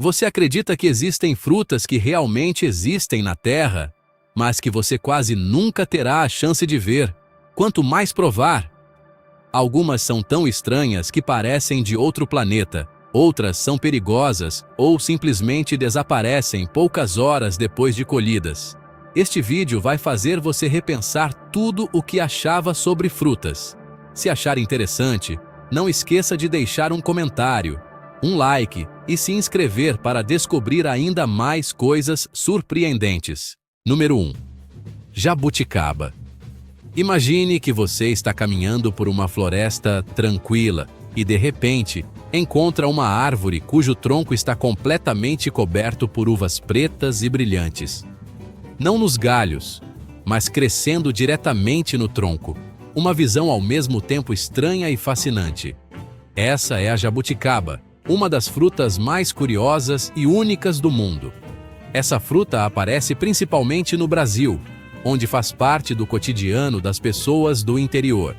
Você acredita que existem frutas que realmente existem na Terra, mas que você quase nunca terá a chance de ver, quanto mais provar? Algumas são tão estranhas que parecem de outro planeta, outras são perigosas ou simplesmente desaparecem poucas horas depois de colhidas. Este vídeo vai fazer você repensar tudo o que achava sobre frutas. Se achar interessante, não esqueça de deixar um comentário, um like e se inscrever para descobrir ainda mais coisas surpreendentes. Número 1. Jabuticaba. Imagine que você está caminhando por uma floresta tranquila e, de repente, encontra uma árvore cujo tronco está completamente coberto por uvas pretas e brilhantes. Não nos galhos, mas crescendo diretamente no tronco. Uma visão ao mesmo tempo estranha e fascinante. Essa é a jabuticaba, uma das frutas mais curiosas e únicas do mundo. Essa fruta aparece principalmente no Brasil, onde faz parte do cotidiano das pessoas do interior.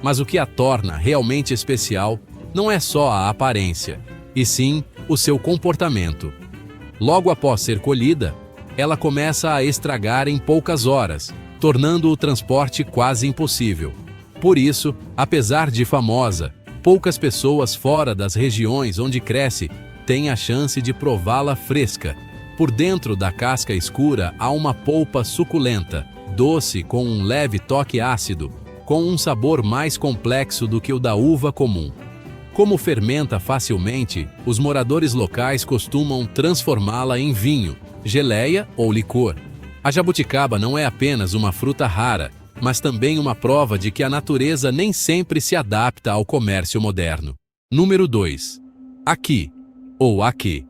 Mas o que a torna realmente especial não é só a aparência, e sim o seu comportamento. Logo após ser colhida, ela começa a estragar em poucas horas, tornando o transporte quase impossível. Por isso, apesar de famosa, poucas pessoas fora das regiões onde cresce têm a chance de prová-la fresca. Por dentro da casca escura há uma polpa suculenta, doce com um leve toque ácido, com um sabor mais complexo do que o da uva comum. Como fermenta facilmente, os moradores locais costumam transformá-la em vinho, geleia ou licor. A jabuticaba não é apenas uma fruta rara, mas também uma prova de que a natureza nem sempre se adapta ao comércio moderno. Número 2. Aqui, ou aqui.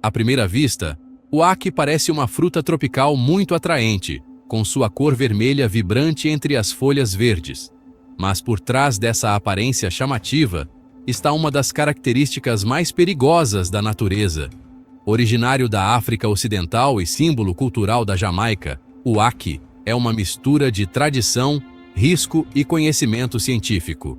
À primeira vista, o aqui parece uma fruta tropical muito atraente, com sua cor vermelha vibrante entre as folhas verdes. Mas por trás dessa aparência chamativa, está uma das características mais perigosas da natureza. Originário da África Ocidental e símbolo cultural da Jamaica, o aqui é uma mistura de tradição, risco e conhecimento científico.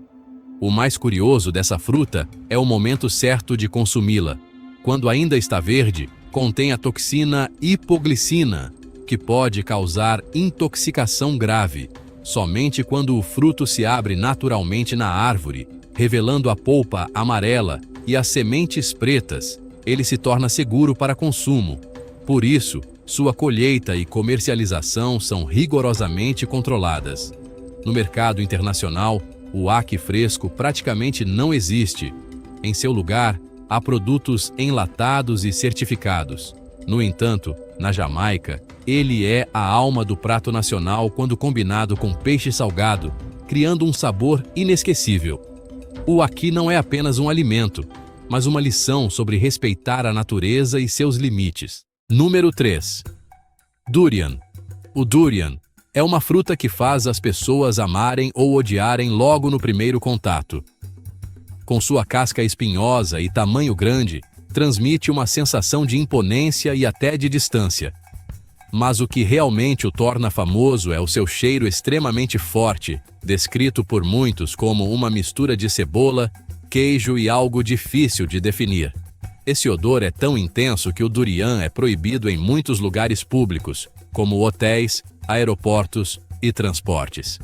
O mais curioso dessa fruta é o momento certo de consumi-la. Quando ainda está verde, contém a toxina hipoglicina, que pode causar intoxicação grave. Somente quando o fruto se abre naturalmente na árvore, revelando a polpa amarela e as sementes pretas, ele se torna seguro para consumo. Por isso, sua colheita e comercialização são rigorosamente controladas. No mercado internacional, o aqui fresco praticamente não existe. Em seu lugar, há produtos enlatados e certificados. No entanto, na Jamaica, ele é a alma do prato nacional quando combinado com peixe salgado, criando um sabor inesquecível. O aqui não é apenas um alimento, mas uma lição sobre respeitar a natureza e seus limites. Número 3. Durian. O durian é uma fruta que faz as pessoas amarem ou odiarem logo no primeiro contato. Com sua casca espinhosa e tamanho grande, transmite uma sensação de imponência e até de distância. Mas o que realmente o torna famoso é o seu cheiro extremamente forte, descrito por muitos como uma mistura de cebola, queijo e algo difícil de definir. Esse odor é tão intenso que o durian é proibido em muitos lugares públicos, como hotéis, aeroportos e transportes.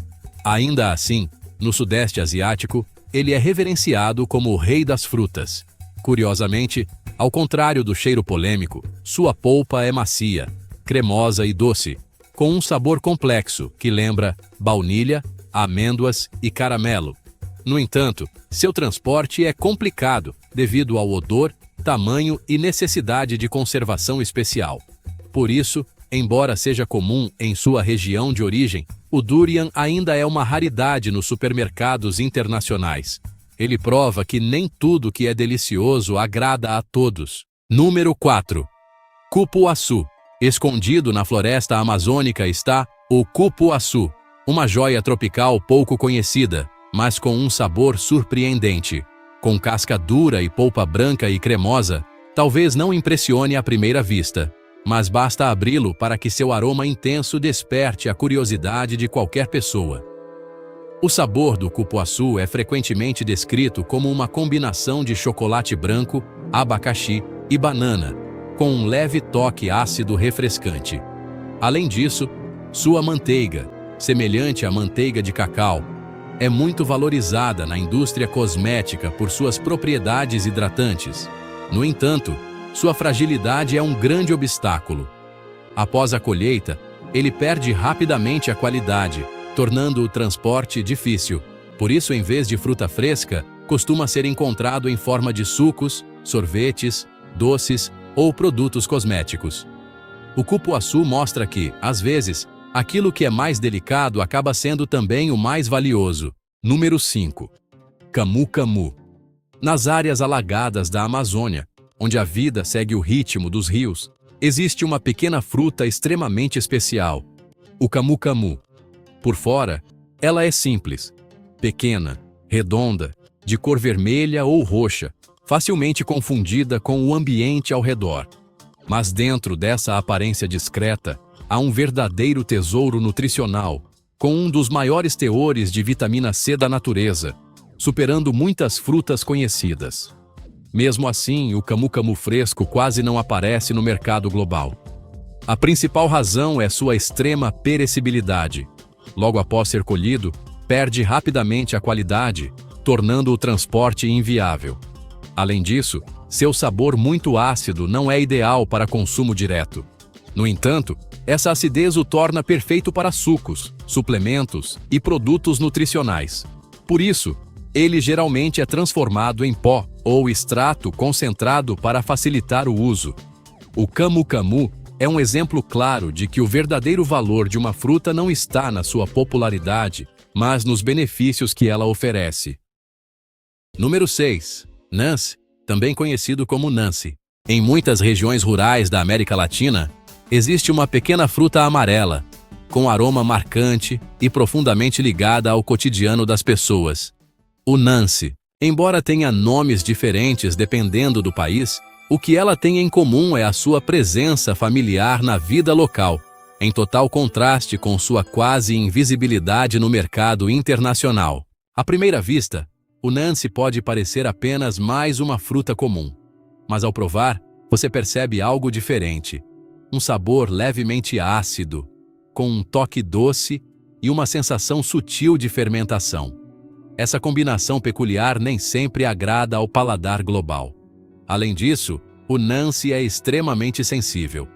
Ainda assim, no Sudeste Asiático, ele é reverenciado como o rei das frutas. Curiosamente, ao contrário do cheiro polêmico, sua polpa é macia, cremosa e doce, com um sabor complexo que lembra baunilha, amêndoas e caramelo. No entanto, seu transporte é complicado devido ao odor, tamanho e necessidade de conservação especial. Por isso, embora seja comum em sua região de origem, o durian ainda é uma raridade nos supermercados internacionais. Ele prova que nem tudo que é delicioso agrada a todos. Número 4. Cupuaçu. Escondido na floresta amazônica está o cupuaçu, uma joia tropical pouco conhecida, mas com um sabor surpreendente. Com casca dura e polpa branca e cremosa, talvez não impressione à primeira vista, mas basta abri-lo para que seu aroma intenso desperte a curiosidade de qualquer pessoa. O sabor do cupuaçu é frequentemente descrito como uma combinação de chocolate branco, abacaxi e banana, com um leve toque ácido refrescante. Além disso, sua manteiga, semelhante à manteiga de cacau, é muito valorizada na indústria cosmética por suas propriedades hidratantes. No entanto, sua fragilidade é um grande obstáculo. Após a colheita, ele perde rapidamente a qualidade, tornando o transporte difícil. Por isso, em vez de fruta fresca, costuma ser encontrado em forma de sucos, sorvetes, doces ou produtos cosméticos. O cupuaçu mostra que, às vezes, aquilo que é mais delicado acaba sendo também o mais valioso. Número 5. Camu-camu. Nas áreas alagadas da Amazônia, onde a vida segue o ritmo dos rios, existe uma pequena fruta extremamente especial, o camu-camu. Por fora, ela é simples, pequena, redonda, de cor vermelha ou roxa, facilmente confundida com o ambiente ao redor. Mas dentro dessa aparência discreta, há um verdadeiro tesouro nutricional, com um dos maiores teores de vitamina C da natureza, superando muitas frutas conhecidas. Mesmo assim, o camu-camu fresco quase não aparece no mercado global. A principal razão é sua extrema perecibilidade. Logo após ser colhido, perde rapidamente a qualidade, tornando o transporte inviável. Além disso, seu sabor muito ácido não é ideal para consumo direto. No entanto, essa acidez o torna perfeito para sucos, suplementos e produtos nutricionais. Por isso, ele geralmente é transformado em pó ou extrato concentrado para facilitar o uso. O camu-camu é um exemplo claro de que o verdadeiro valor de uma fruta não está na sua popularidade, mas nos benefícios que ela oferece. Número 6. Nancy, também conhecido como Nancy. Em muitas regiões rurais da América Latina, existe uma pequena fruta amarela, com aroma marcante e profundamente ligada ao cotidiano das pessoas. O Nancy, embora tenha nomes diferentes dependendo do país, o que ela tem em comum é a sua presença familiar na vida local, em total contraste com sua quase invisibilidade no mercado internacional. À primeira vista, o Nancy pode parecer apenas mais uma fruta comum, mas ao provar, você percebe algo diferente. Um sabor levemente ácido, com um toque doce e uma sensação sutil de fermentação. Essa combinação peculiar nem sempre agrada ao paladar global. Além disso, o Nancy é extremamente sensível.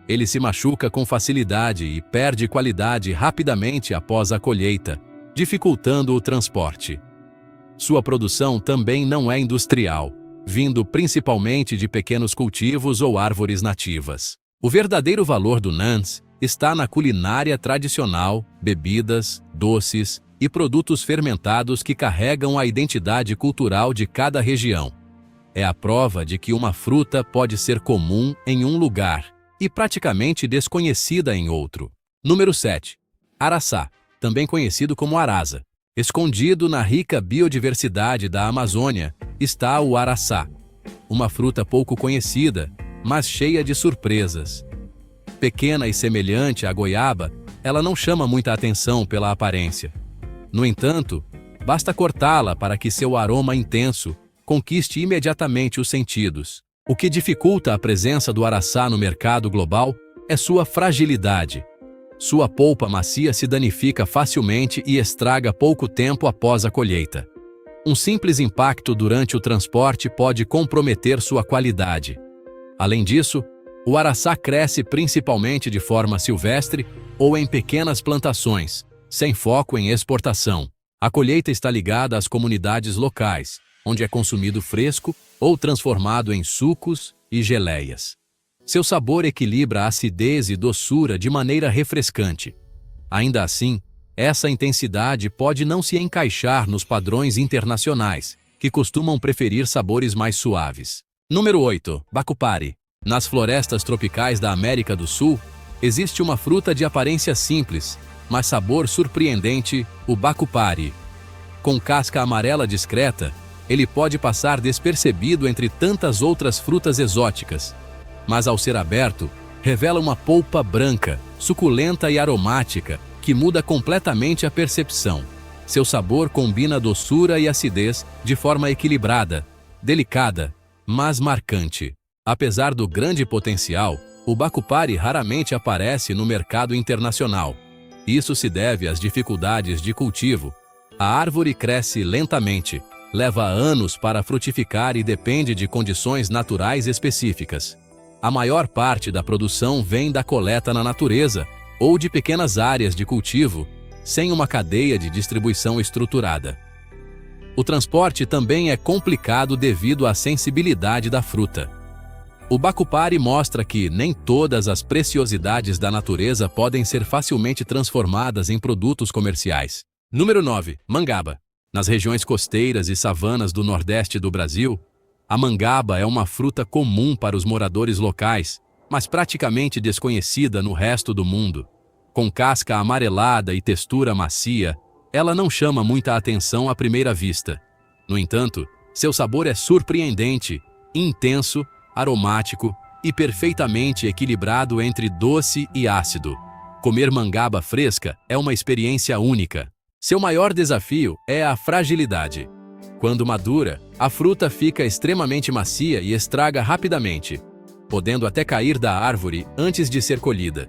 Ele se machuca com facilidade e perde qualidade rapidamente após a colheita, dificultando o transporte. Sua produção também não é industrial, vindo principalmente de pequenos cultivos ou árvores nativas. O verdadeiro valor do Nancy está na culinária tradicional, bebidas, doces e produtos fermentados que carregam a identidade cultural de cada região. É a prova de que uma fruta pode ser comum em um lugar e praticamente desconhecida em outro. Número 7. Araçá, também conhecido como arasa. Escondido na rica biodiversidade da Amazônia está o araçá, uma fruta pouco conhecida, mas cheia de surpresas. Pequena e semelhante à goiaba, ela não chama muita atenção pela aparência. No entanto, basta cortá-la para que seu aroma intenso conquiste imediatamente os sentidos. O que dificulta a presença do araçá no mercado global é sua fragilidade. Sua polpa macia se danifica facilmente e estraga pouco tempo após a colheita. Um simples impacto durante o transporte pode comprometer sua qualidade. Além disso, o araçá cresce principalmente de forma silvestre ou em pequenas plantações, sem foco em exportação. A colheita está ligada às comunidades locais, onde é consumido fresco ou transformado em sucos e geleias. Seu sabor equilibra acidez e doçura de maneira refrescante. Ainda assim, essa intensidade pode não se encaixar nos padrões internacionais, que costumam preferir sabores mais suaves. Número 8. Bacupari. Nas florestas tropicais da América do Sul, existe uma fruta de aparência simples, mas sabor surpreendente, o bacupari. Com casca amarela discreta, ele pode passar despercebido entre tantas outras frutas exóticas, mas ao ser aberto, revela uma polpa branca, suculenta e aromática, que muda completamente a percepção. Seu sabor combina doçura e acidez de forma equilibrada, delicada, mas marcante. Apesar do grande potencial, o bacupari raramente aparece no mercado internacional. Isso se deve às dificuldades de cultivo. A árvore cresce lentamente, leva anos para frutificar e depende de condições naturais específicas. A maior parte da produção vem da coleta na natureza ou de pequenas áreas de cultivo, sem uma cadeia de distribuição estruturada. O transporte também é complicado devido à sensibilidade da fruta. O bacupari mostra que nem todas as preciosidades da natureza podem ser facilmente transformadas em produtos comerciais. Número 9. Mangaba. Nas regiões costeiras e savanas do nordeste do Brasil, a mangaba é uma fruta comum para os moradores locais, mas praticamente desconhecida no resto do mundo. Com casca amarelada e textura macia, ela não chama muita atenção à primeira vista. No entanto, seu sabor é surpreendente, intenso, aromático e perfeitamente equilibrado entre doce e ácido. Comer mangaba fresca é uma experiência única. Seu maior desafio é a fragilidade. Quando madura, a fruta fica extremamente macia e estraga rapidamente, podendo até cair da árvore antes de ser colhida.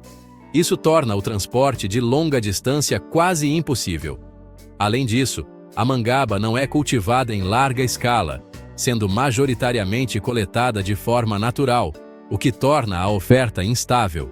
Isso torna o transporte de longa distância quase impossível. Além disso, a mangaba não é cultivada em larga escala, sendo majoritariamente coletada de forma natural, o que torna a oferta instável.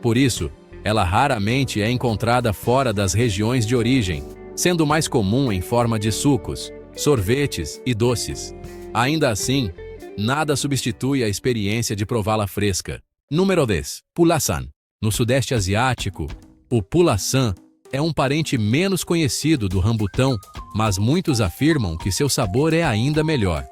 Por isso, ela raramente é encontrada fora das regiões de origem, sendo mais comum em forma de sucos, sorvetes e doces. Ainda assim, nada substitui a experiência de prová-la fresca. Número 10. Pulasan. No Sudeste Asiático, o pulasan é um parente menos conhecido do rambutão, mas muitos afirmam que seu sabor é ainda melhor.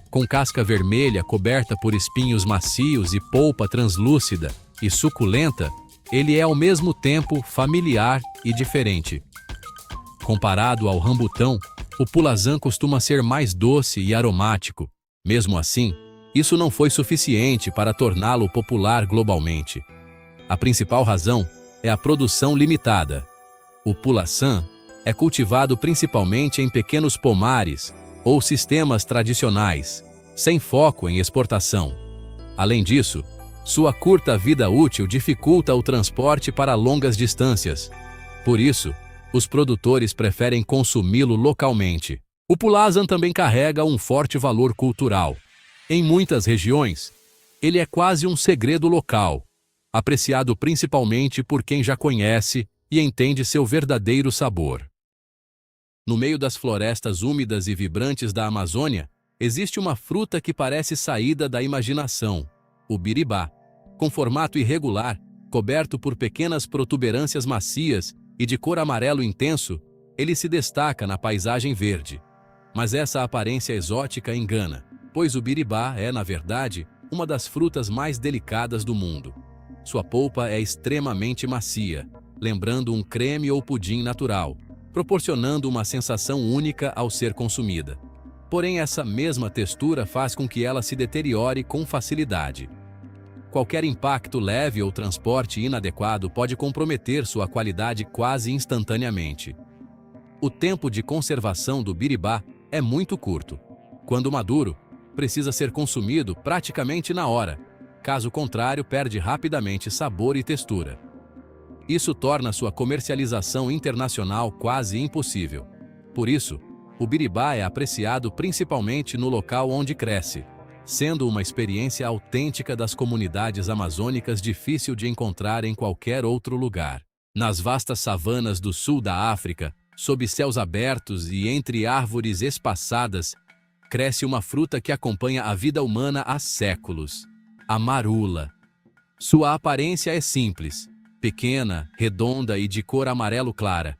Com casca vermelha coberta por espinhos macios e polpa translúcida e suculenta, ele é ao mesmo tempo familiar e diferente. Comparado ao rambutão, o pulasan costuma ser mais doce e aromático. Mesmo assim, isso não foi suficiente para torná-lo popular globalmente. A principal razão é a produção limitada. O pulasan é cultivado principalmente em pequenos pomares ou sistemas tradicionais, sem foco em exportação. Além disso, sua curta vida útil dificulta o transporte para longas distâncias. Por isso, os produtores preferem consumi-lo localmente. O pulasan também carrega um forte valor cultural. Em muitas regiões, ele é quase um segredo local, apreciado principalmente por quem já conhece e entende seu verdadeiro sabor. No meio das florestas úmidas e vibrantes da Amazônia, existe uma fruta que parece saída da imaginação, o biribá. Com formato irregular, coberto por pequenas protuberâncias macias e de cor amarelo intenso, ele se destaca na paisagem verde. Mas essa aparência exótica engana, pois o biribá é, na verdade, uma das frutas mais delicadas do mundo. Sua polpa é extremamente macia, lembrando um creme ou pudim natural, proporcionando uma sensação única ao ser consumida. Porém, essa mesma textura faz com que ela se deteriore com facilidade. Qualquer impacto leve ou transporte inadequado pode comprometer sua qualidade quase instantaneamente. O tempo de conservação do biribá é muito curto. Quando maduro, precisa ser consumido praticamente na hora. Caso contrário, perde rapidamente sabor e textura. Isso torna sua comercialização internacional quase impossível. Por isso, o biribá é apreciado principalmente no local onde cresce, sendo uma experiência autêntica das comunidades amazônicas difícil de encontrar em qualquer outro lugar. Nas vastas savanas do sul da África, sob céus abertos e entre árvores espaçadas, cresce uma fruta que acompanha a vida humana há séculos: a marula. Sua aparência é simples, pequena, redonda e de cor amarelo clara.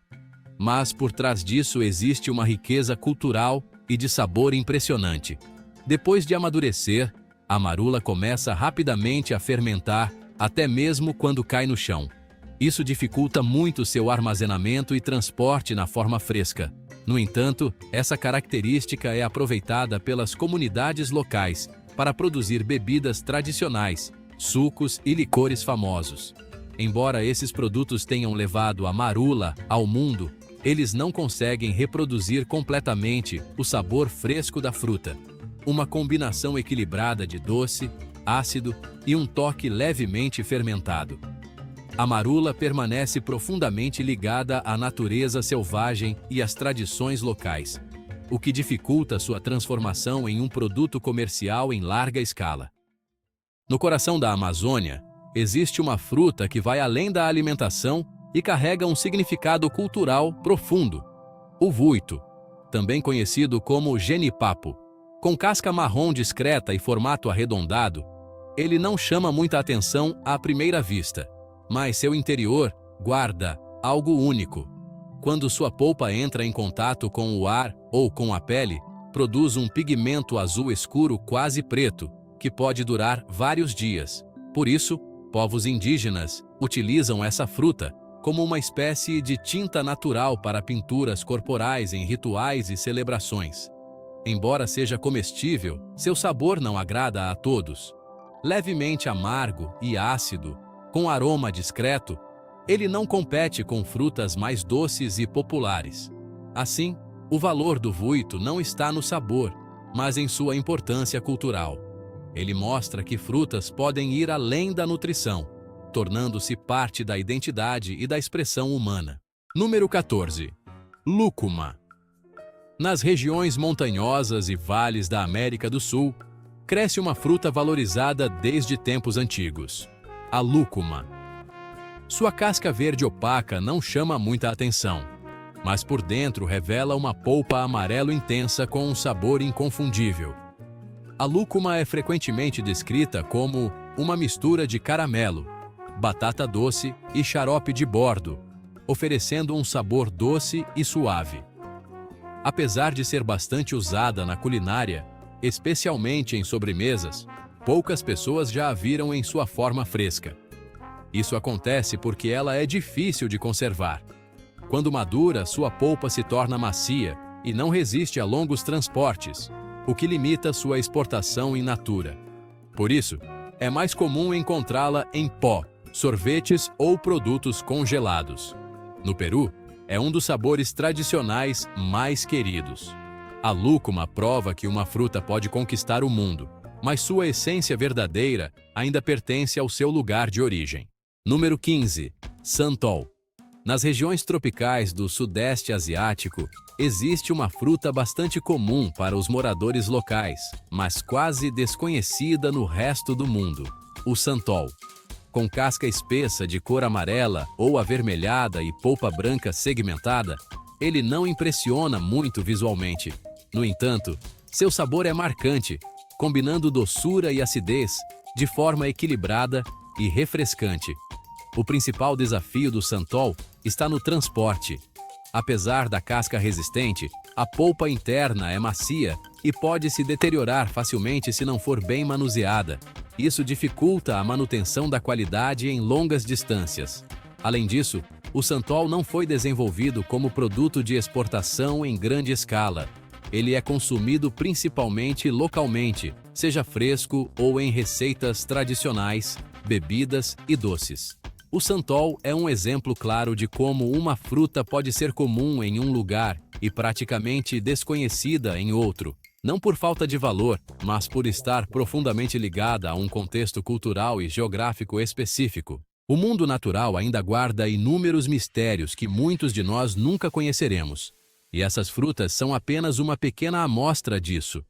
Mas por trás disso existe uma riqueza cultural e de sabor impressionante. Depois de amadurecer, a marula começa rapidamente a fermentar, até mesmo quando cai no chão. Isso dificulta muito seu armazenamento e transporte na forma fresca. No entanto, essa característica é aproveitada pelas comunidades locais para produzir bebidas tradicionais, sucos e licores famosos. Embora esses produtos tenham levado a marula ao mundo, eles não conseguem reproduzir completamente o sabor fresco da fruta. Uma combinação equilibrada de doce, ácido e um toque levemente fermentado. A marula permanece profundamente ligada à natureza selvagem e às tradições locais, o que dificulta sua transformação em um produto comercial em larga escala. No coração da Amazônia, existe uma fruta que vai além da alimentação e carrega um significado cultural profundo: o vuito, também conhecido como genipapo. Com casca marrom discreta e formato arredondado, ele não chama muita atenção à primeira vista, mas seu interior guarda algo único. Quando sua polpa entra em contato com o ar ou com a pele, produz um pigmento azul escuro quase preto, que pode durar vários dias. Por isso, povos indígenas utilizam essa fruta como uma espécie de tinta natural para pinturas corporais em rituais e celebrações. Embora seja comestível, seu sabor não agrada a todos. Levemente amargo e ácido, com aroma discreto, ele não compete com frutas mais doces e populares. Assim, o valor do vuito não está no sabor, mas em sua importância cultural. Ele mostra que frutas podem ir além da nutrição, tornando-se parte da identidade e da expressão humana. Número 14. Lúcuma. Nas regiões montanhosas e vales da América do Sul, cresce uma fruta valorizada desde tempos antigos: a lúcuma. Sua casca verde opaca não chama muita atenção, mas por dentro revela uma polpa amarelo intensa com um sabor inconfundível. A lúcuma é frequentemente descrita como uma mistura de caramelo, batata doce e xarope de bordo, oferecendo um sabor doce e suave. Apesar de ser bastante usada na culinária, especialmente em sobremesas, poucas pessoas já a viram em sua forma fresca. Isso acontece porque ela é difícil de conservar. Quando madura, sua polpa se torna macia e não resiste a longos transportes, o que limita sua exportação in natura. Por isso, é mais comum encontrá-la em pó, sorvetes ou produtos congelados. No Peru, é um dos sabores tradicionais mais queridos. A lúcuma prova que uma fruta pode conquistar o mundo, mas sua essência verdadeira ainda pertence ao seu lugar de origem. Número 15. Santol. Nas regiões tropicais do Sudeste Asiático, existe uma fruta bastante comum para os moradores locais, mas quase desconhecida no resto do mundo: o santol. Com casca espessa de cor amarela ou avermelhada e polpa branca segmentada, ele não impressiona muito visualmente. No entanto, seu sabor é marcante, combinando doçura e acidez de forma equilibrada e refrescante. O principal desafio do santol está no transporte. Apesar da casca resistente, a polpa interna é macia e pode se deteriorar facilmente se não for bem manuseada. Isso dificulta a manutenção da qualidade em longas distâncias. Além disso, o santol não foi desenvolvido como produto de exportação em grande escala. Ele é consumido principalmente localmente, seja fresco ou em receitas tradicionais, bebidas e doces. O santol é um exemplo claro de como uma fruta pode ser comum em um lugar e praticamente desconhecida em outro, não por falta de valor, mas por estar profundamente ligada a um contexto cultural e geográfico específico. O mundo natural ainda guarda inúmeros mistérios que muitos de nós nunca conheceremos, e essas frutas são apenas uma pequena amostra disso.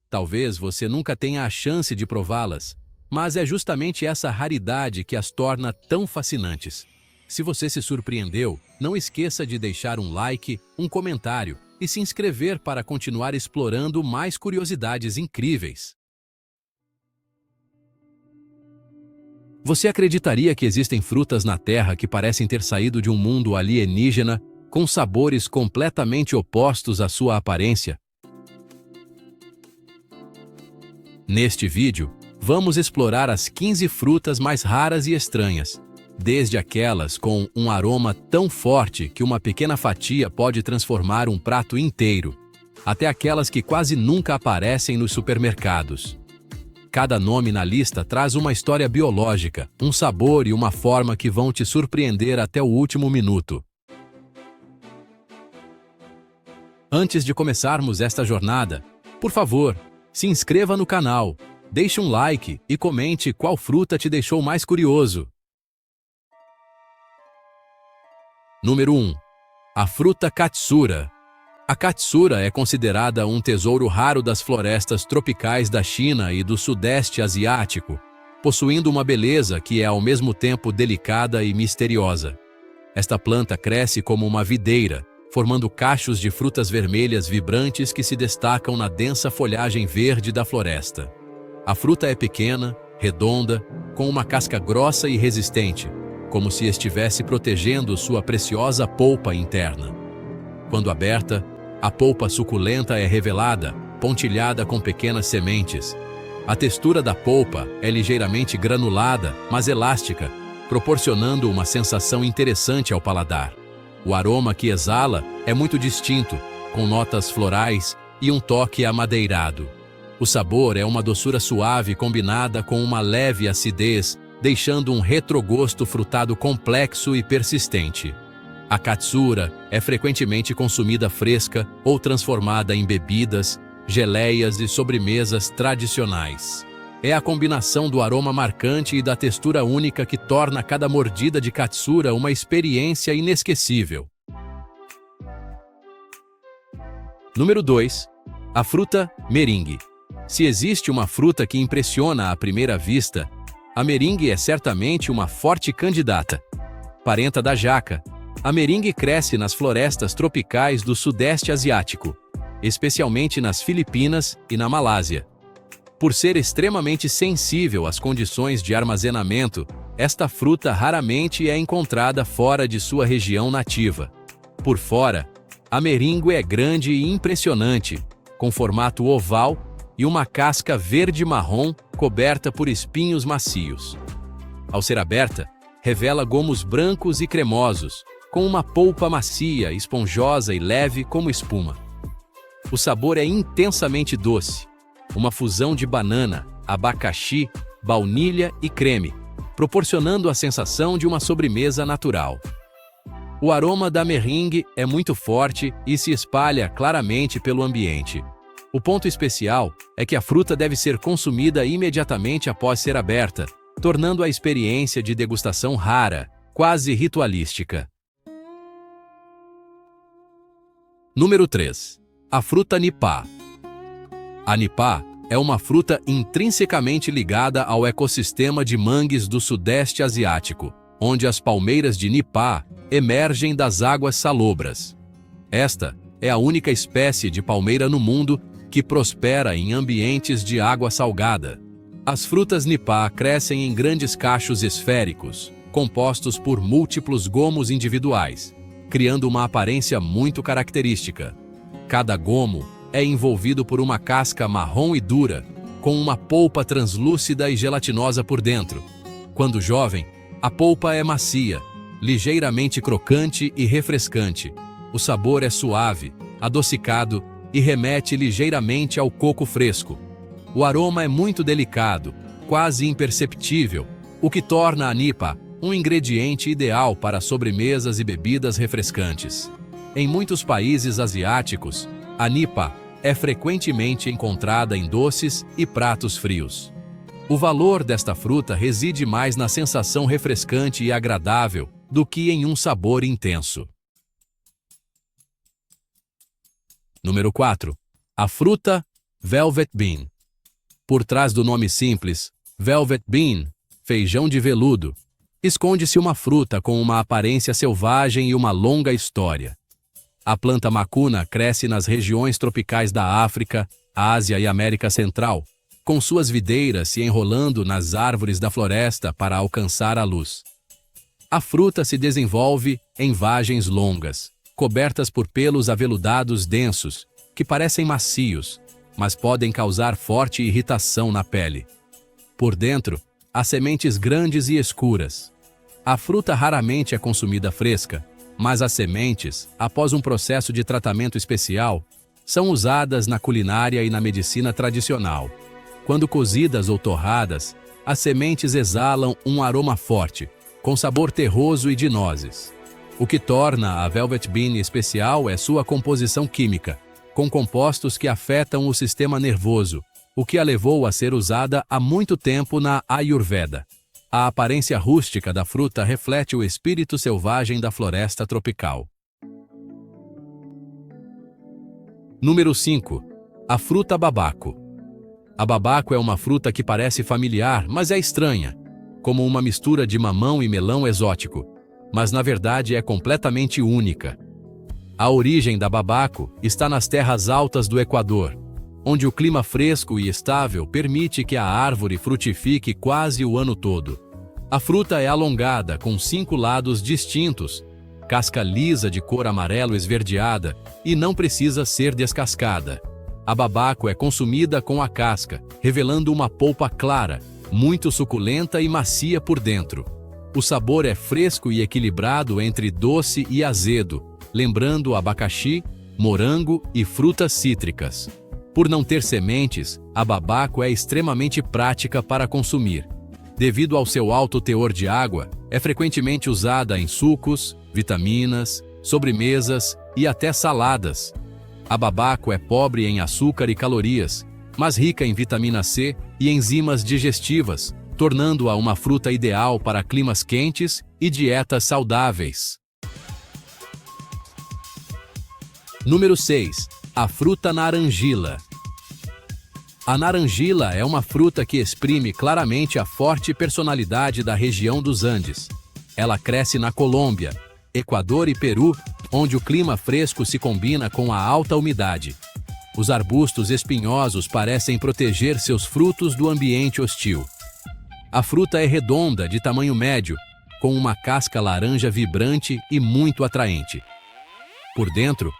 Talvez você nunca tenha a chance de prová-las, mas é justamente essa raridade que as torna tão fascinantes. Se você se surpreendeu, não esqueça de deixar um like, um comentário e se inscrever para continuar explorando mais curiosidades incríveis. Você acreditaria que existem frutas na Terra que parecem ter saído de um mundo alienígena, com sabores completamente opostos à sua aparência? Neste vídeo, vamos explorar as 15 frutas mais raras e estranhas, desde aquelas com um aroma tão forte que uma pequena fatia pode transformar um prato inteiro, até aquelas que quase nunca aparecem nos supermercados. Cada nome na lista traz uma história biológica, um sabor e uma forma que vão te surpreender até o último minuto. Antes de começarmos esta jornada, por favor, se inscreva no canal, Deixe um like e comente qual fruta te deixou mais curioso. Número 1. A fruta katsura. A katsura é considerada um tesouro raro das florestas tropicais da China e do Sudeste Asiático, possuindo uma beleza que é ao mesmo tempo delicada e misteriosa. Esta planta cresce como uma videira, formando cachos de frutas vermelhas vibrantes que se destacam na densa folhagem verde da floresta. A fruta é pequena, redonda, com uma casca grossa e resistente, como se estivesse protegendo sua preciosa polpa interna. Quando aberta, a polpa suculenta é revelada, pontilhada com pequenas sementes. A textura da polpa é ligeiramente granulada, mas elástica, proporcionando uma sensação interessante ao paladar. O aroma que exala é muito distinto, com notas florais e um toque amadeirado. O sabor é uma doçura suave combinada com uma leve acidez, deixando um retrogosto frutado complexo e persistente. A katsura é frequentemente consumida fresca ou transformada em bebidas, geleias e sobremesas tradicionais. É a combinação do aroma marcante e da textura única que torna cada mordida de katsura uma experiência inesquecível. Número 2. A fruta meringue. Se existe uma fruta que impressiona à primeira vista, a meringue é certamente uma forte candidata. Parenta da jaca, a meringue cresce nas florestas tropicais do Sudeste Asiático, especialmente nas Filipinas e na Malásia. Por ser extremamente sensível às condições de armazenamento, esta fruta raramente é encontrada fora de sua região nativa. Por fora, a meringue é grande e impressionante, com formato oval e uma casca verde-marrom coberta por espinhos macios. Ao ser aberta, revela gomos brancos e cremosos, com uma polpa macia, esponjosa e leve como espuma. O sabor é intensamente doce, uma fusão de banana, abacaxi, baunilha e creme, proporcionando a sensação de uma sobremesa natural. O aroma da meringue é muito forte e se espalha claramente pelo ambiente. O ponto especial é que a fruta deve ser consumida imediatamente após ser aberta, tornando a experiência de degustação rara, quase ritualística. Número 3. A fruta nipá. A nipá é uma fruta intrinsecamente ligada ao ecossistema de mangues do Sudeste Asiático, onde as palmeiras de nipá emergem das águas salobras. Esta é a única espécie de palmeira no mundo que prospera em ambientes de água salgada. As frutas nipá crescem em grandes cachos esféricos, compostos por múltiplos gomos individuais, criando uma aparência muito característica. Cada gomo é envolvido por uma casca marrom e dura, com uma polpa translúcida e gelatinosa por dentro. Quando jovem, a polpa é macia, ligeiramente crocante e refrescante. O sabor é suave, adocicado e remete ligeiramente ao coco fresco. O aroma é muito delicado, quase imperceptível, o que torna a nipá um ingrediente ideal para sobremesas e bebidas refrescantes. Em muitos países asiáticos, a nipá é frequentemente encontrada em doces e pratos frios. O valor desta fruta reside mais na sensação refrescante e agradável do que em um sabor intenso. Número 4. A fruta Velvet Bean. Por trás do nome simples, Velvet Bean, feijão de veludo, esconde-se uma fruta com uma aparência selvagem e uma longa história. A planta macuna cresce nas regiões tropicais da África, Ásia e América Central, com suas videiras se enrolando nas árvores da floresta para alcançar a luz. A fruta se desenvolve em vagens longas, cobertas por pelos aveludados densos, que parecem macios, mas podem causar forte irritação na pele. Por dentro, há sementes grandes e escuras. A fruta raramente é consumida fresca, mas as sementes, após um processo de tratamento especial, são usadas na culinária e na medicina tradicional. Quando cozidas ou torradas, as sementes exalam um aroma forte, com sabor terroso e de nozes. O que torna a Velvet Bean especial é sua composição química, com compostos que afetam o sistema nervoso, o que a levou a ser usada há muito tempo na Ayurveda. A aparência rústica da fruta reflete o espírito selvagem da floresta tropical. Número 5. A fruta babaco. A babaco é uma fruta que parece familiar, mas é estranha, como uma mistura de mamão e melão exótico, mas na verdade é completamente única. A origem da babaco está nas terras altas do Equador, onde o clima fresco e estável permite que a árvore frutifique quase o ano todo. A fruta é alongada, com 5 lados distintos, casca lisa de cor amarelo esverdeada e não precisa ser descascada. A babaco é consumida com a casca, revelando uma polpa clara, muito suculenta e macia por dentro. O sabor é fresco e equilibrado entre doce e azedo, lembrando abacaxi, morango e frutas cítricas. Por não ter sementes, a babaco é extremamente prática para consumir. Devido ao seu alto teor de água, é frequentemente usada em sucos, vitaminas, sobremesas e até saladas. A babaco é pobre em açúcar e calorias, mas rica em vitamina C e enzimas digestivas, tornando-a uma fruta ideal para climas quentes e dietas saudáveis. Número 6. A fruta naranjila. A naranjila é uma fruta que exprime claramente a forte personalidade da região dos Andes. Ela cresce na Colômbia, Equador e Peru, onde o clima fresco se combina com a alta umidade. Os arbustos espinhosos parecem proteger seus frutos do ambiente hostil. A fruta é redonda, de tamanho médio, com uma casca laranja vibrante e muito atraente. Por dentro,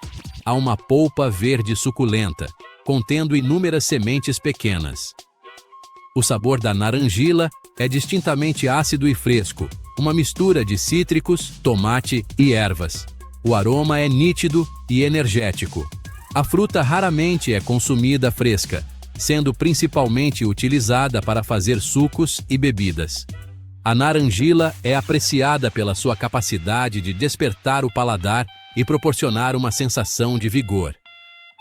há uma polpa verde suculenta, contendo inúmeras sementes pequenas. O sabor da naranjila é distintamente ácido e fresco, uma mistura de cítricos, tomate e ervas. O aroma é nítido e energético. A fruta raramente é consumida fresca, sendo principalmente utilizada para fazer sucos e bebidas. A naranjila é apreciada pela sua capacidade de despertar o paladar e proporcionar uma sensação de vigor.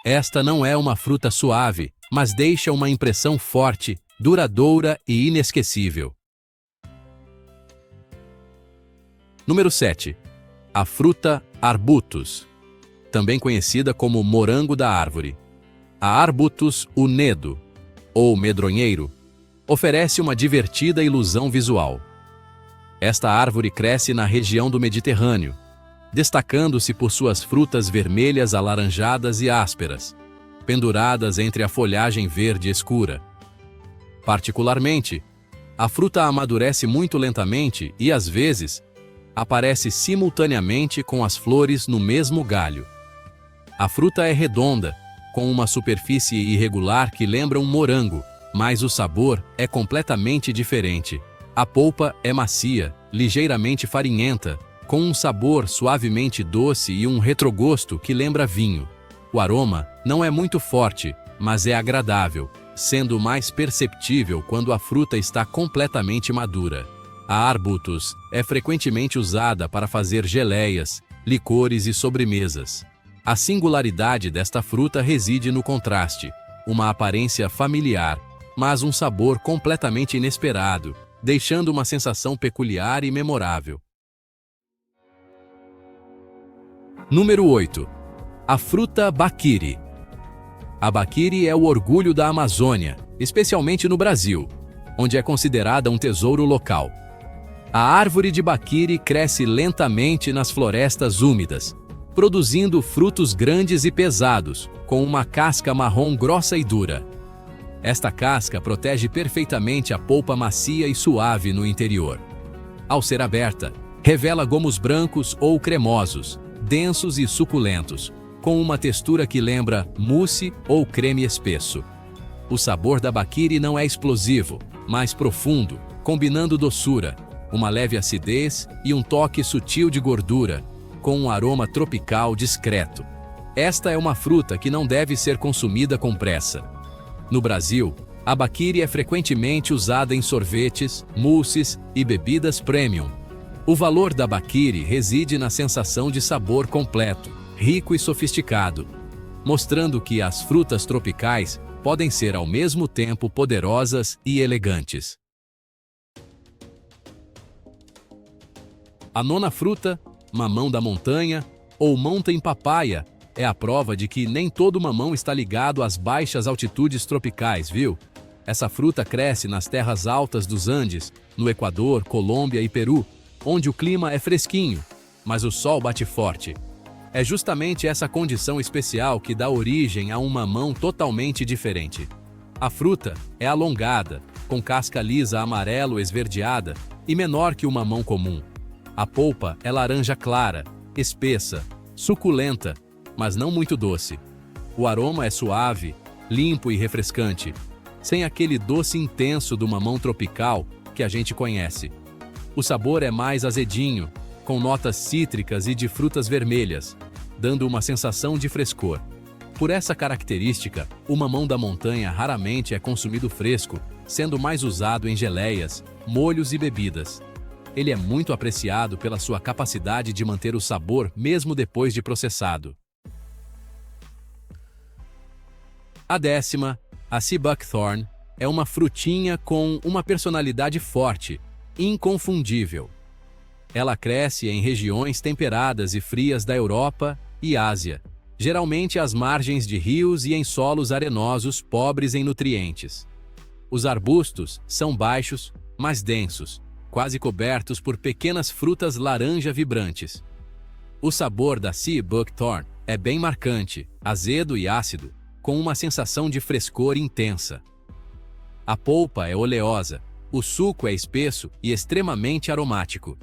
Esta não é uma fruta suave, mas deixa uma impressão forte, duradoura e inesquecível. Número 7. A fruta arbutus, também conhecida como morango da árvore. A Arbutus unedo, ou medronheiro, oferece uma divertida ilusão visual. Esta árvore cresce na região do Mediterrâneo, destacando-se por suas frutas vermelhas alaranjadas e ásperas, penduradas entre a folhagem verde escura. Particularmente, a fruta amadurece muito lentamente e, às vezes, aparece simultaneamente com as flores no mesmo galho. A fruta é redonda, com uma superfície irregular que lembra um morango, mas o sabor é completamente diferente. A polpa é macia, ligeiramente farinhenta, com um sabor suavemente doce e um retrogosto que lembra vinho. O aroma não é muito forte, mas é agradável, sendo mais perceptível quando a fruta está completamente madura. A Arbutus é frequentemente usada para fazer geleias, licores e sobremesas. A singularidade desta fruta reside no contraste, uma aparência familiar, mas um sabor completamente inesperado, deixando uma sensação peculiar e memorável. Número 8. A fruta baquiri. A baquiri é o orgulho da Amazônia, especialmente no Brasil, onde é considerada um tesouro local. A árvore de baquiri cresce lentamente nas florestas úmidas, produzindo frutos grandes e pesados, com uma casca marrom grossa e dura. Esta casca protege perfeitamente a polpa macia e suave no interior. Ao ser aberta, revela gomos brancos ou cremosos, densos e suculentos, com uma textura que lembra mousse ou creme espesso. O sabor da baquiri não é explosivo, mas profundo, combinando doçura, uma leve acidez e um toque sutil de gordura, com um aroma tropical discreto. Esta é uma fruta que não deve ser consumida com pressa. No Brasil, a baquiri é frequentemente usada em sorvetes, mousses e bebidas premium. O valor da baquiri reside na sensação de sabor completo, rico e sofisticado, mostrando que as frutas tropicais podem ser ao mesmo tempo poderosas e elegantes. A nona fruta, mamão da montanha, ou mountain papaya, é a prova de que nem todo mamão está ligado às baixas altitudes tropicais, viu? Essa fruta cresce nas terras altas dos Andes, no Equador, Colômbia e Peru, onde o clima é fresquinho, mas o sol bate forte. É justamente essa condição especial que dá origem a um mamão totalmente diferente. A fruta é alongada, com casca lisa amarelo esverdeada e menor que o mamão comum. A polpa é laranja clara, espessa, suculenta, mas não muito doce. O aroma é suave, limpo e refrescante, sem aquele doce intenso do mamão tropical que a gente conhece. O sabor é mais azedinho, com notas cítricas e de frutas vermelhas, dando uma sensação de frescor. Por essa característica, o mamão da montanha raramente é consumido fresco, sendo mais usado em geleias, molhos e bebidas. Ele é muito apreciado pela sua capacidade de manter o sabor mesmo depois de processado. A décima, a Sea Buckthorn, é uma frutinha com uma personalidade forte, inconfundível. Ela cresce em regiões temperadas e frias da Europa e Ásia, geralmente às margens de rios e em solos arenosos pobres em nutrientes. Os arbustos são baixos, mas densos, quase cobertos por pequenas frutas laranja vibrantes. O sabor da Sea Buckthorn é bem marcante, azedo e ácido, com uma sensação de frescor intensa. A polpa é oleosa, o suco é espesso e extremamente aromático.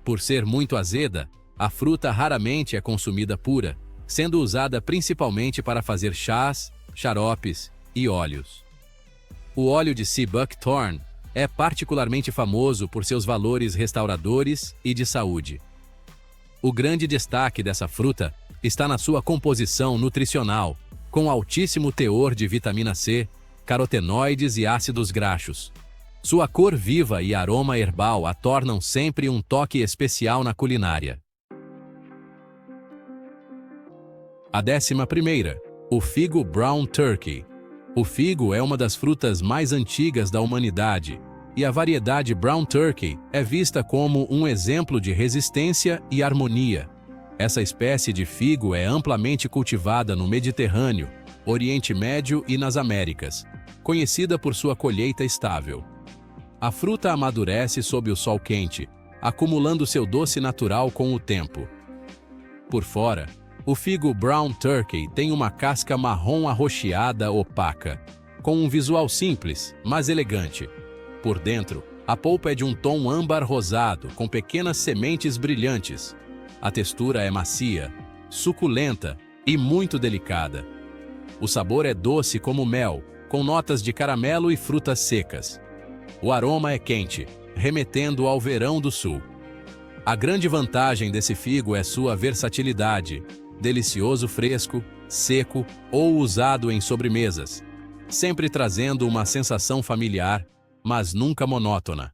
Por ser muito azeda, a fruta raramente é consumida pura, sendo usada principalmente para fazer chás, xaropes e óleos. O óleo de Sea Buckthorn é particularmente famoso por seus valores restauradores e de saúde. O grande destaque dessa fruta está na sua composição nutricional, com altíssimo teor de vitamina C, carotenoides e ácidos graxos. Sua cor viva e aroma herbal a tornam sempre um toque especial na culinária. A 11ª, o figo Brown Turkey. O figo é uma das frutas mais antigas da humanidade, e a variedade Brown Turkey é vista como um exemplo de resistência e harmonia. Essa espécie de figo é amplamente cultivada no Mediterrâneo, Oriente Médio e nas Américas, conhecida por sua colheita estável. A fruta amadurece sob o sol quente, acumulando seu doce natural com o tempo. Por fora, o figo Brown Turkey tem uma casca marrom arroxeada opaca, com um visual simples, mas elegante. Por dentro, a polpa é de um tom âmbar rosado, com pequenas sementes brilhantes. A textura é macia, suculenta e muito delicada. O sabor é doce como mel, com notas de caramelo e frutas secas. O aroma é quente, remetendo ao verão do sul. A grande vantagem desse figo é sua versatilidade, delicioso fresco, seco ou usado em sobremesas, sempre trazendo uma sensação familiar, mas nunca monótona.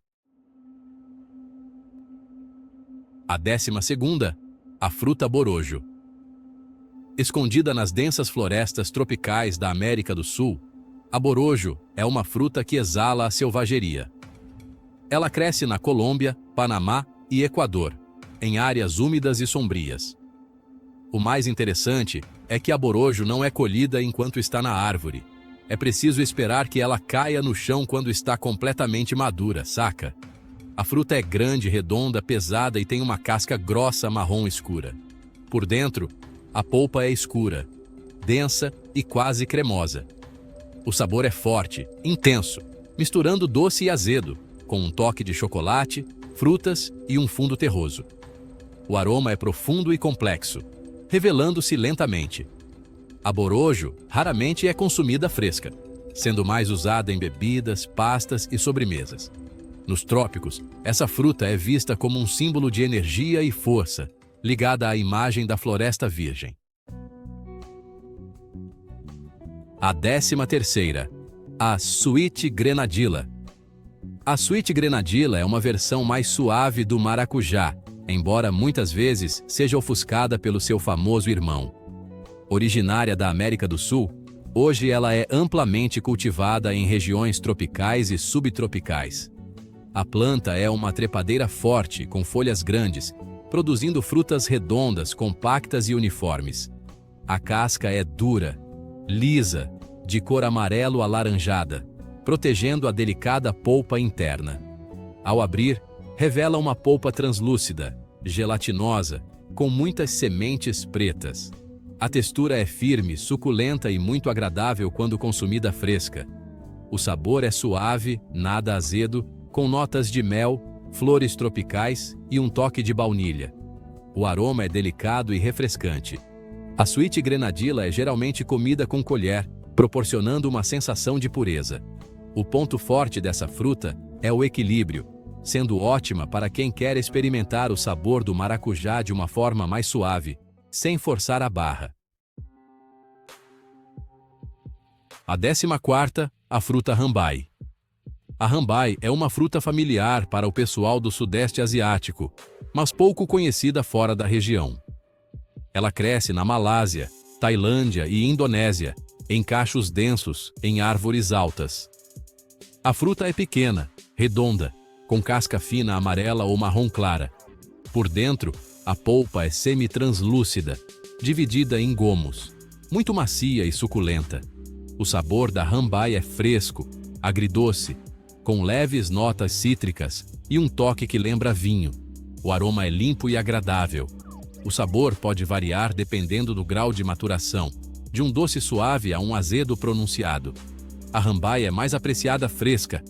A 12ª, a fruta borojo. Escondida nas densas florestas tropicais da América do Sul, a borojo é uma fruta que exala a selvageria. Ela cresce na Colômbia, Panamá e Equador, em áreas úmidas e sombrias. O mais interessante é que a borojo não é colhida enquanto está na árvore. É preciso esperar que ela caia no chão quando está completamente madura, saca? A fruta é grande, redonda, pesada e tem uma casca grossa marrom escura. Por dentro, a polpa é escura, densa e quase cremosa. O sabor é forte, intenso, misturando doce e azedo, com um toque de chocolate, frutas e um fundo terroso. O aroma é profundo e complexo, revelando-se lentamente. A borojo raramente é consumida fresca, sendo mais usada em bebidas, pastas e sobremesas. Nos trópicos, essa fruta é vista como um símbolo de energia e força, ligada à imagem da floresta virgem. A 13ª, a Sweet Grenadilla. A Sweet Grenadilla é uma versão mais suave do maracujá, embora muitas vezes seja ofuscada pelo seu famoso irmão. Originária da América do Sul, Hoje ela é amplamente cultivada em regiões tropicais e subtropicais. A planta é uma trepadeira forte, com folhas grandes, produzindo frutas redondas, compactas e uniformes. A casca é dura, lisa, de cor amarelo-alaranjada, protegendo a delicada polpa interna. Ao abrir, revela uma polpa translúcida, gelatinosa, com muitas sementes pretas. A textura é firme, suculenta e muito agradável quando consumida fresca. O sabor é suave, nada azedo, com notas de mel, flores tropicais e um toque de baunilha. O aroma é delicado e refrescante. A Sweet Grenadilla é geralmente comida com colher, proporcionando uma sensação de pureza. O ponto forte dessa fruta é o equilíbrio, sendo ótima para quem quer experimentar o sabor do maracujá de uma forma mais suave, sem forçar a barra. A 14ª, a fruta rambai. A rambai é uma fruta familiar para o pessoal do Sudeste Asiático, mas pouco conhecida fora da região. Ela cresce na Malásia, Tailândia e Indonésia, em cachos densos, em árvores altas. A fruta é pequena, redonda, com casca fina amarela ou marrom clara. Por dentro, a polpa é semi-translúcida, dividida em gomos, muito macia e suculenta. O sabor da rambai é fresco, agridoce, com leves notas cítricas e um toque que lembra vinho. O aroma é limpo e agradável. O sabor pode variar dependendo do grau de maturação, de um doce suave a um azedo pronunciado. A rambai é mais apreciada fresca,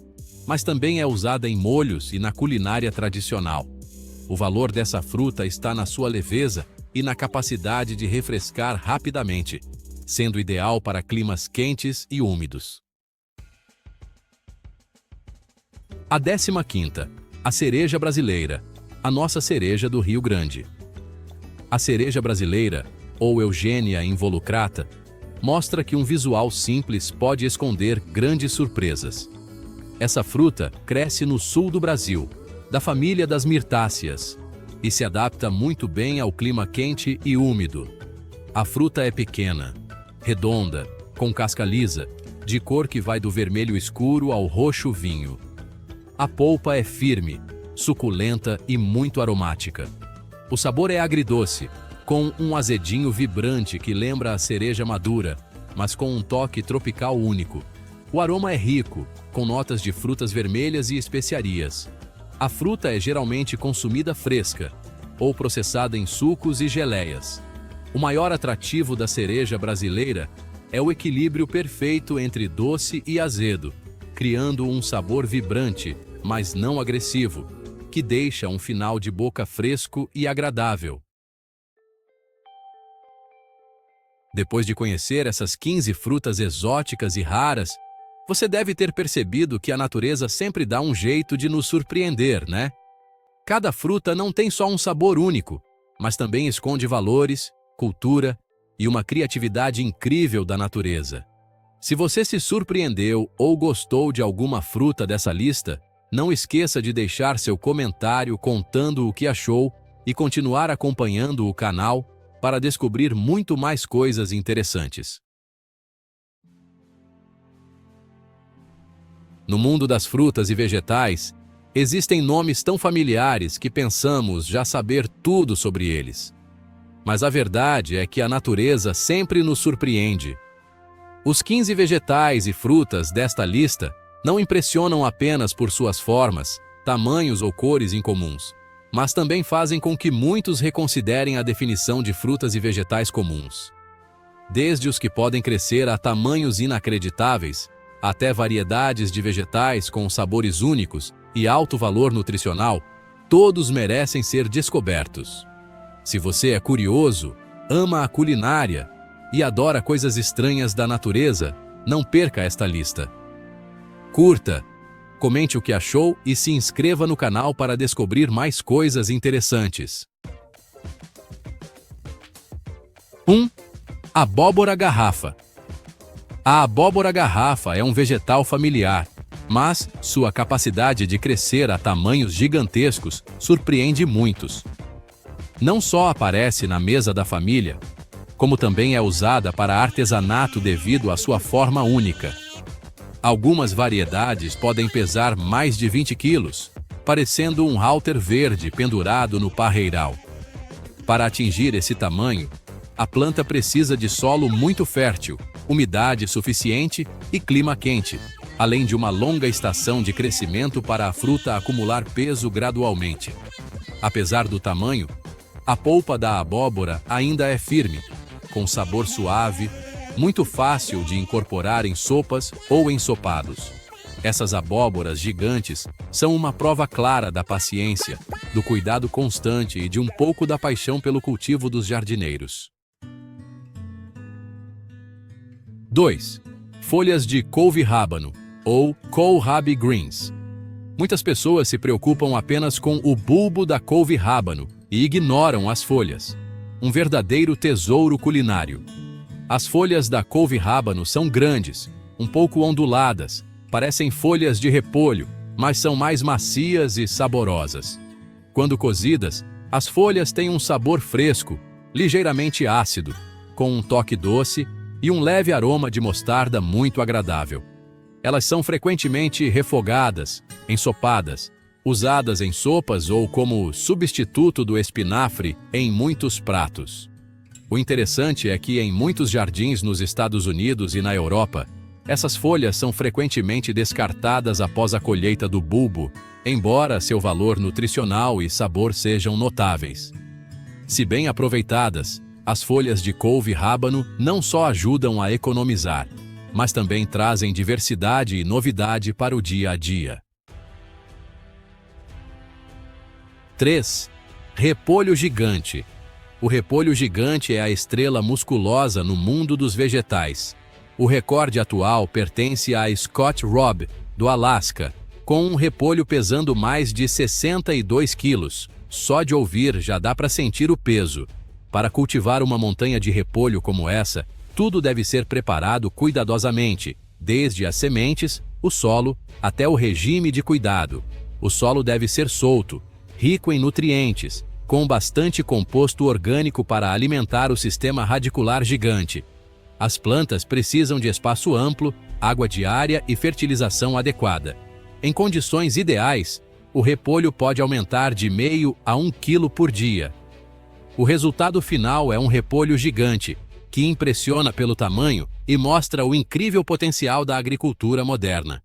mas também é usada em molhos e na culinária tradicional. O valor dessa fruta está na sua leveza e na capacidade de refrescar rapidamente, sendo ideal para climas quentes e úmidos. A 15ª, a cereja brasileira, a nossa cereja do Rio Grande. A cereja brasileira, ou Eugênia involucrata, mostra que um visual simples pode esconder grandes surpresas. Essa fruta cresce no sul do Brasil, da família das mirtáceas, e se adapta muito bem ao clima quente e úmido. A fruta é pequena, redonda, com casca lisa, de cor que vai do vermelho escuro ao roxo vinho. A polpa é firme, suculenta e muito aromática. O sabor é agridoce, com um azedinho vibrante que lembra a cereja madura, mas com um toque tropical único. O aroma é rico, com notas de frutas vermelhas e especiarias. A fruta é geralmente consumida fresca, ou processada em sucos e geleias. O maior atrativo da cereja brasileira é o equilíbrio perfeito entre doce e azedo, criando um sabor vibrante, mas não agressivo, que deixa um final de boca fresco e agradável. Depois de conhecer essas 15 frutas exóticas e raras, você deve ter percebido que a natureza sempre dá um jeito de nos surpreender, né? Cada fruta não tem só um sabor único, mas também esconde valores, cultura e uma criatividade incrível da natureza. Se você se surpreendeu ou gostou de alguma fruta dessa lista, não esqueça de deixar seu comentário contando o que achou e continuar acompanhando o canal para descobrir muito mais coisas interessantes. No mundo das frutas e vegetais, existem nomes tão familiares que pensamos já saber tudo sobre eles. Mas a verdade é que a natureza sempre nos surpreende. Os 15 vegetais e frutas desta lista não impressionam apenas por suas formas, tamanhos ou cores incomuns, mas também fazem com que muitos reconsiderem a definição de frutas e vegetais comuns. Desde os que podem crescer a tamanhos inacreditáveis, até variedades de vegetais com sabores únicos e alto valor nutricional, todos merecem ser descobertos. Se você é curioso, ama a culinária e adora coisas estranhas da natureza, não perca esta lista. Curta, comente o que achou e se inscreva no canal para descobrir mais coisas interessantes. 1. Abóbora garrafa. A abóbora garrafa é um vegetal familiar, mas sua capacidade de crescer a tamanhos gigantescos surpreende muitos. Não só aparece na mesa da família, como também é usada para artesanato devido à sua forma única. Algumas variedades podem pesar mais de 20 quilos, parecendo um halter verde pendurado no parreiral. Para atingir esse tamanho, a planta precisa de solo muito fértil, umidade suficiente e clima quente, além de uma longa estação de crescimento para a fruta acumular peso gradualmente. Apesar do tamanho, a polpa da abóbora ainda é firme, com sabor suave, muito fácil de incorporar em sopas ou ensopados. Essas abóboras gigantes são uma prova clara da paciência, do cuidado constante e de um pouco da paixão pelo cultivo dos jardineiros. 2. Folhas de couve-rábano, ou kohlrabi greens. Muitas pessoas se preocupam apenas com o bulbo da couve-rábano e ignoram as folhas. Um verdadeiro tesouro culinário. As folhas da couve-rábano são grandes, um pouco onduladas, parecem folhas de repolho, mas são mais macias e saborosas. Quando cozidas, as folhas têm um sabor fresco, ligeiramente ácido, com um toque doce e um leve aroma de mostarda muito agradável. Elas são frequentemente refogadas, ensopadas, usadas em sopas ou como substituto do espinafre em muitos pratos. O interessante é que em muitos jardins nos Estados Unidos e na Europa, essas folhas são frequentemente descartadas após a colheita do bulbo, embora seu valor nutricional e sabor sejam notáveis. Se bem aproveitadas, as folhas de couve-rábano não só ajudam a economizar, mas também trazem diversidade e novidade para o dia a dia. 3. Repolho gigante. O repolho gigante é a estrela musculosa no mundo dos vegetais. O recorde atual pertence a Scott Robb, do Alasca, com um repolho pesando mais de 62 quilos. Só de ouvir já dá para sentir o peso. Para cultivar uma montanha de repolho como essa, tudo deve ser preparado cuidadosamente, desde as sementes, o solo, até o regime de cuidado. O solo deve ser solto, rico em nutrientes, com bastante composto orgânico para alimentar o sistema radicular gigante. As plantas precisam de espaço amplo, água diária e fertilização adequada. Em condições ideais, o repolho pode aumentar de meio a 1 quilo por dia. O resultado final é um repolho gigante, que impressiona pelo tamanho e mostra o incrível potencial da agricultura moderna.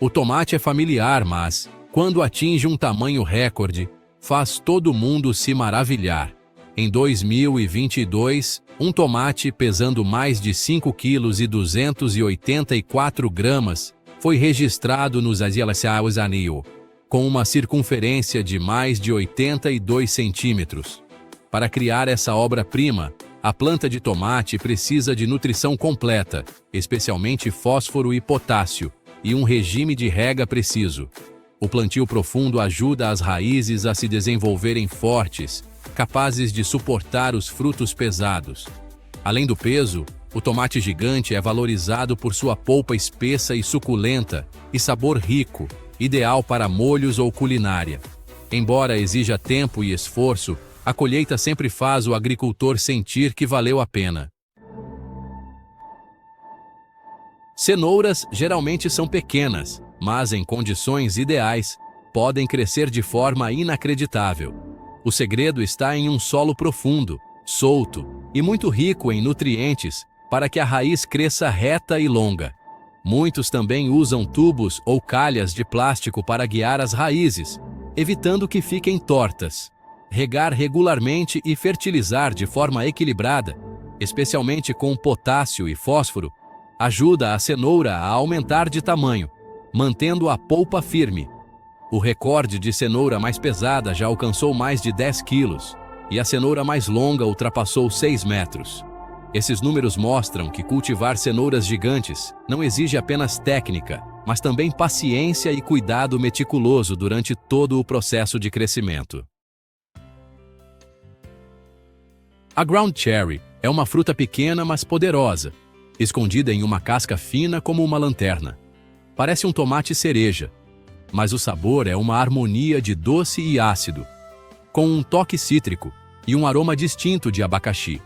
O tomate é familiar, mas, quando atinge um tamanho recorde, faz todo mundo se maravilhar. Em 2022, um tomate pesando mais de 5,284 kg foi registrado nos Estados Unidos, com uma circunferência de mais de 82 centímetros. Para criar essa obra-prima, a planta de tomate precisa de nutrição completa, especialmente fósforo e potássio, e um regime de rega preciso. O plantio profundo ajuda as raízes a se desenvolverem fortes, capazes de suportar os frutos pesados. Além do peso, o tomate gigante é valorizado por sua polpa espessa e suculenta e sabor rico, ideal para molhos ou culinária. Embora exija tempo e esforço, a colheita sempre faz o agricultor sentir que valeu a pena. Cenouras geralmente são pequenas, mas em condições ideais, podem crescer de forma inacreditável. O segredo está em um solo profundo, solto e muito rico em nutrientes para que a raiz cresça reta e longa. Muitos também usam tubos ou calhas de plástico para guiar as raízes, evitando que fiquem tortas. Regar regularmente e fertilizar de forma equilibrada, especialmente com potássio e fósforo, ajuda a cenoura a aumentar de tamanho, mantendo a polpa firme. O recorde de cenoura mais pesada já alcançou mais de 10 quilos, e a cenoura mais longa ultrapassou 6 metros. Esses números mostram que cultivar cenouras gigantes não exige apenas técnica, mas também paciência e cuidado meticuloso durante todo o processo de crescimento. A ground cherry é uma fruta pequena, mas poderosa, escondida em uma casca fina como uma lanterna. Parece um tomate cereja, mas o sabor é uma harmonia de doce e ácido. Com um toque cítrico, e um aroma distinto de abacaxi.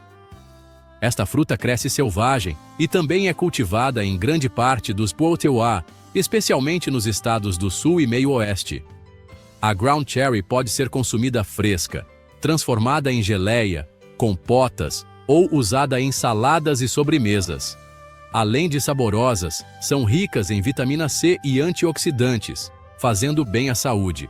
Esta fruta cresce selvagem e também é cultivada em grande parte dos Puutuá, especialmente nos estados do Sul e Meio-Oeste. A ground cherry pode ser consumida fresca, transformada em geleia, compotas ou usada em saladas e sobremesas. Além de saborosas, são ricas em vitamina C e antioxidantes, fazendo bem à saúde.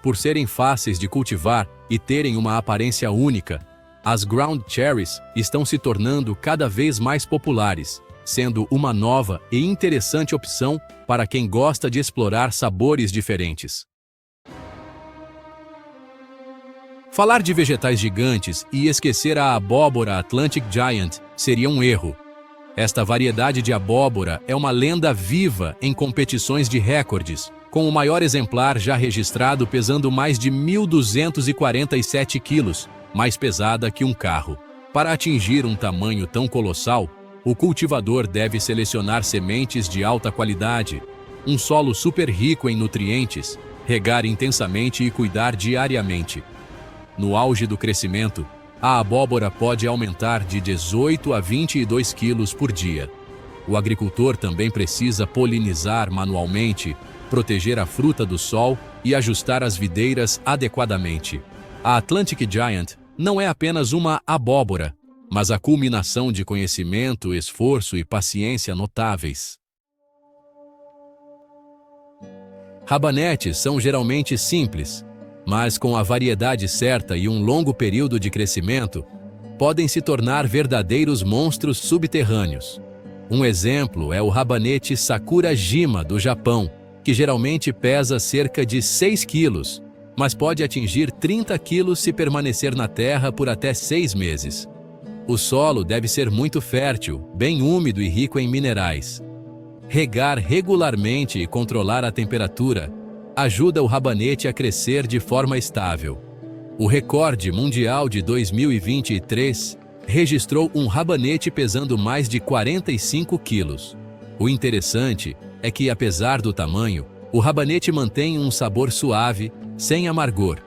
Por serem fáceis de cultivar e terem uma aparência única, as ground cherries estão se tornando cada vez mais populares, sendo uma nova e interessante opção para quem gosta de explorar sabores diferentes. Falar de vegetais gigantes e esquecer a abóbora Atlantic Giant seria um erro. Esta variedade de abóbora é uma lenda viva em competições de recordes, com o maior exemplar já registrado pesando mais de 1.247 quilos, mais pesada que um carro. Para atingir um tamanho tão colossal, o cultivador deve selecionar sementes de alta qualidade, um solo super rico em nutrientes, regar intensamente e cuidar diariamente. No auge do crescimento, a abóbora pode aumentar de 18 a 22 quilos por dia. O agricultor também precisa polinizar manualmente, proteger a fruta do sol e ajustar as videiras adequadamente. A Atlantic Giant não é apenas uma abóbora, mas a culminação de conhecimento, esforço e paciência notáveis. Rabanetes são geralmente simples, mas com a variedade certa e um longo período de crescimento, podem se tornar verdadeiros monstros subterrâneos. Um exemplo é o rabanete Sakurajima do Japão, que geralmente pesa cerca de 6 quilos, mas pode atingir 30 quilos se permanecer na terra por até 6 meses. O solo deve ser muito fértil, bem úmido e rico em minerais. Regar regularmente e controlar a temperatura ajuda o rabanete a crescer de forma estável. O recorde mundial de 2023 registrou um rabanete pesando mais de 45 quilos. O interessante é que, apesar do tamanho, o rabanete mantém um sabor suave, sem amargor,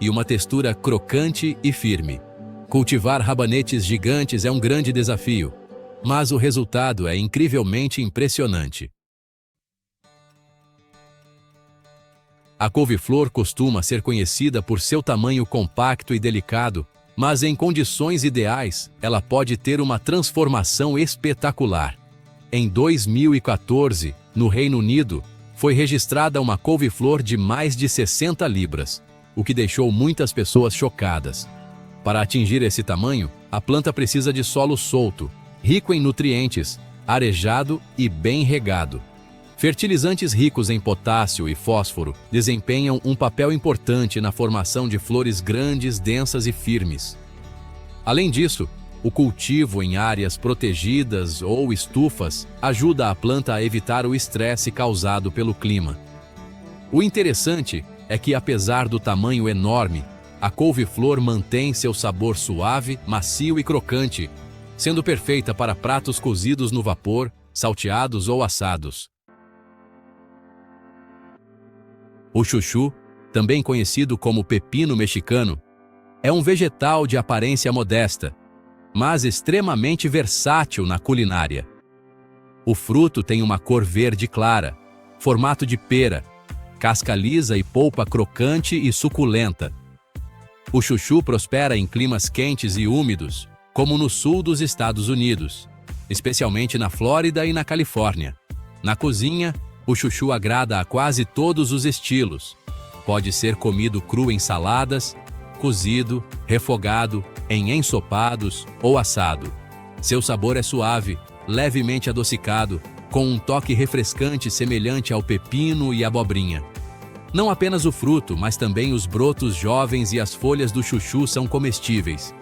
e uma textura crocante e firme. Cultivar rabanetes gigantes é um grande desafio, mas o resultado é incrivelmente impressionante. A couve-flor costuma ser conhecida por seu tamanho compacto e delicado, mas em condições ideais, ela pode ter uma transformação espetacular. Em 2014, no Reino Unido, foi registrada uma couve-flor de mais de 60 libras, o que deixou muitas pessoas chocadas. Para atingir esse tamanho, a planta precisa de solo solto, rico em nutrientes, arejado e bem regado. Fertilizantes ricos em potássio e fósforo desempenham um papel importante na formação de flores grandes, densas e firmes. Além disso, o cultivo em áreas protegidas ou estufas ajuda a planta a evitar o estresse causado pelo clima. O interessante é que, apesar do tamanho enorme, a couve-flor mantém seu sabor suave, macio e crocante, sendo perfeita para pratos cozidos no vapor, salteados ou assados. O chuchu, também conhecido como pepino mexicano, é um vegetal de aparência modesta, mas extremamente versátil na culinária. O fruto tem uma cor verde clara, formato de pera, casca lisa e polpa crocante e suculenta. O chuchu prospera em climas quentes e úmidos, como no sul dos Estados Unidos, especialmente na Flórida e na Califórnia. Na cozinha, o chuchu agrada a quase todos os estilos. Pode ser comido cru em saladas, cozido, refogado, em ensopados ou assado. Seu sabor é suave, levemente adocicado, com um toque refrescante semelhante ao pepino e abobrinha. Não apenas o fruto, mas também os brotos jovens e as folhas do chuchu são comestíveis.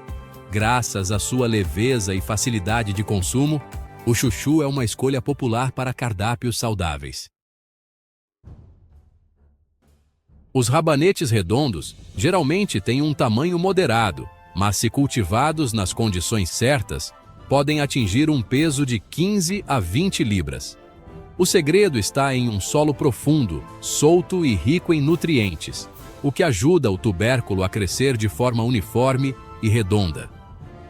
Graças à sua leveza e facilidade de consumo, o chuchu é uma escolha popular para cardápios saudáveis. Os rabanetes redondos geralmente têm um tamanho moderado, mas se cultivados nas condições certas, podem atingir um peso de 15 a 20 libras. O segredo está em um solo profundo, solto e rico em nutrientes, o que ajuda o tubérculo a crescer de forma uniforme e redonda.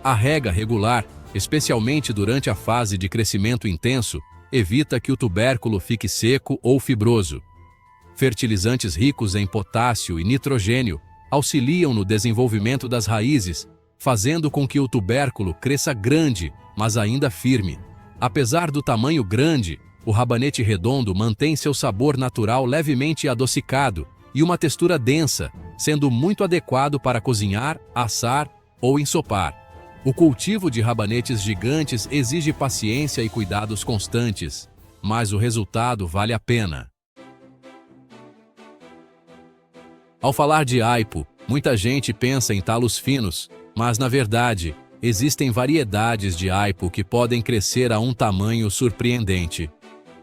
A rega regular, especialmente durante a fase de crescimento intenso, evita que o tubérculo fique seco ou fibroso. Fertilizantes ricos em potássio e nitrogênio auxiliam no desenvolvimento das raízes, fazendo com que o tubérculo cresça grande, mas ainda firme. Apesar do tamanho grande, o rabanete redondo mantém seu sabor natural levemente adocicado e uma textura densa, sendo muito adequado para cozinhar, assar ou ensopar. O cultivo de rabanetes gigantes exige paciência e cuidados constantes, mas o resultado vale a pena. Ao falar de aipo, muita gente pensa em talos finos, mas na verdade, existem variedades de aipo que podem crescer a um tamanho surpreendente.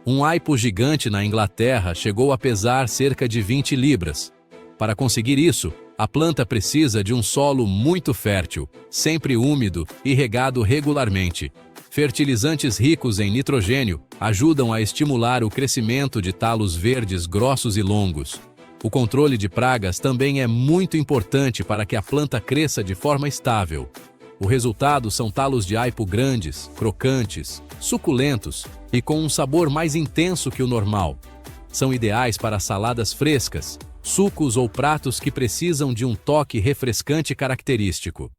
Um aipo gigante na Inglaterra chegou a pesar cerca de 20 libras. Para conseguir isso, a planta precisa de um solo muito fértil, sempre úmido e regado regularmente. Fertilizantes ricos em nitrogênio ajudam a estimular o crescimento de talos verdes grossos e longos. O controle de pragas também é muito importante para que a planta cresça de forma estável. O resultado são talos de aipo grandes, crocantes, suculentos e com um sabor mais intenso que o normal. São ideais para saladas frescas, sucos ou pratos que precisam de um toque refrescante característico.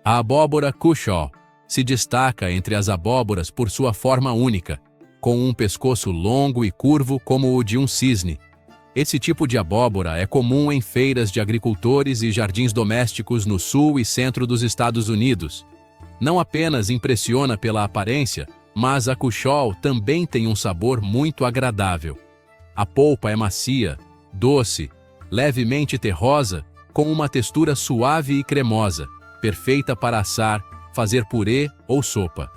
A abóbora cushaw se destaca entre as abóboras por sua forma única, com um pescoço longo e curvo como o de um cisne. Esse tipo de abóbora é comum em feiras de agricultores e jardins domésticos no sul e centro dos Estados Unidos. Não apenas impressiona pela aparência, mas a cushaw também tem um sabor muito agradável. A polpa é macia, doce, levemente terrosa, com uma textura suave e cremosa, perfeita para assar, fazer purê ou sopa.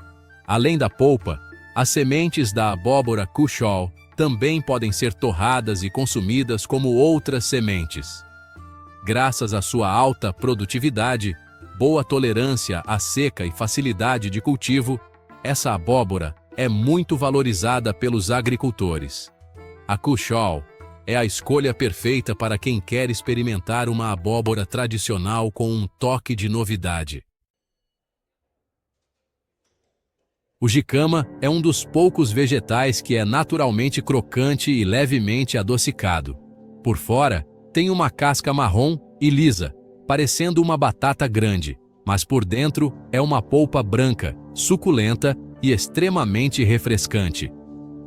Além da polpa, as sementes da abóbora cushaw também podem ser torradas e consumidas como outras sementes. Graças à sua alta produtividade, boa tolerância à seca e facilidade de cultivo, essa abóbora é muito valorizada pelos agricultores. A cushaw é a escolha perfeita para quem quer experimentar uma abóbora tradicional com um toque de novidade. O jicama é um dos poucos vegetais que é naturalmente crocante e levemente adocicado. Por fora, tem uma casca marrom e lisa, parecendo uma batata grande, mas por dentro é uma polpa branca, suculenta e extremamente refrescante.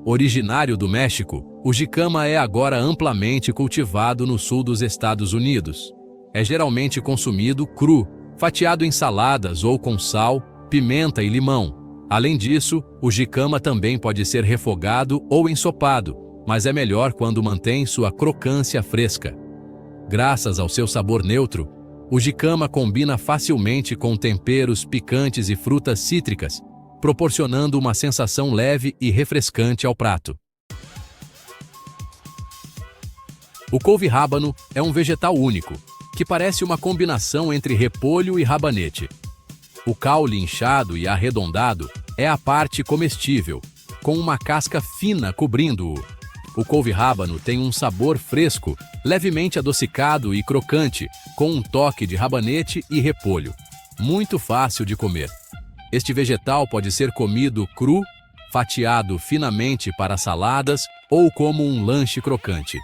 Originário do México, o jicama é agora amplamente cultivado no sul dos Estados Unidos. É geralmente consumido cru, fatiado em saladas ou com sal, pimenta e limão. Além disso, o jicama também pode ser refogado ou ensopado, mas é melhor quando mantém sua crocância fresca. Graças ao seu sabor neutro, o jicama combina facilmente com temperos picantes e frutas cítricas, proporcionando uma sensação leve e refrescante ao prato. O couve-rábano é um vegetal único, que parece uma combinação entre repolho e rabanete. O caule inchado e arredondado é a parte comestível, com uma casca fina cobrindo-o. O couve-rábano tem um sabor fresco, levemente adocicado e crocante, com um toque de rabanete e repolho. Muito fácil de comer. Este vegetal pode ser comido cru, fatiado finamente para saladas ou como um lanche crocante.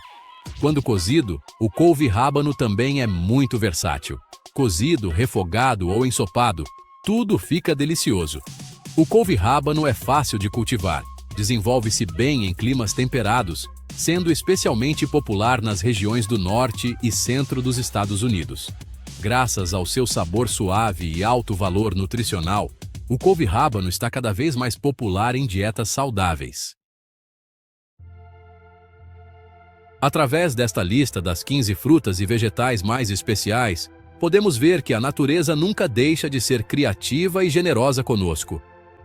Quando cozido, o couve-rábano também é muito versátil. Cozido, refogado ou ensopado, tudo fica delicioso. O couve-rábano é fácil de cultivar, desenvolve-se bem em climas temperados, sendo especialmente popular nas regiões do norte e centro dos Estados Unidos. Graças ao seu sabor suave e alto valor nutricional, o couve-rábano está cada vez mais popular em dietas saudáveis. Através desta lista das 15 frutas e vegetais mais especiais, podemos ver que a natureza nunca deixa de ser criativa e generosa conosco.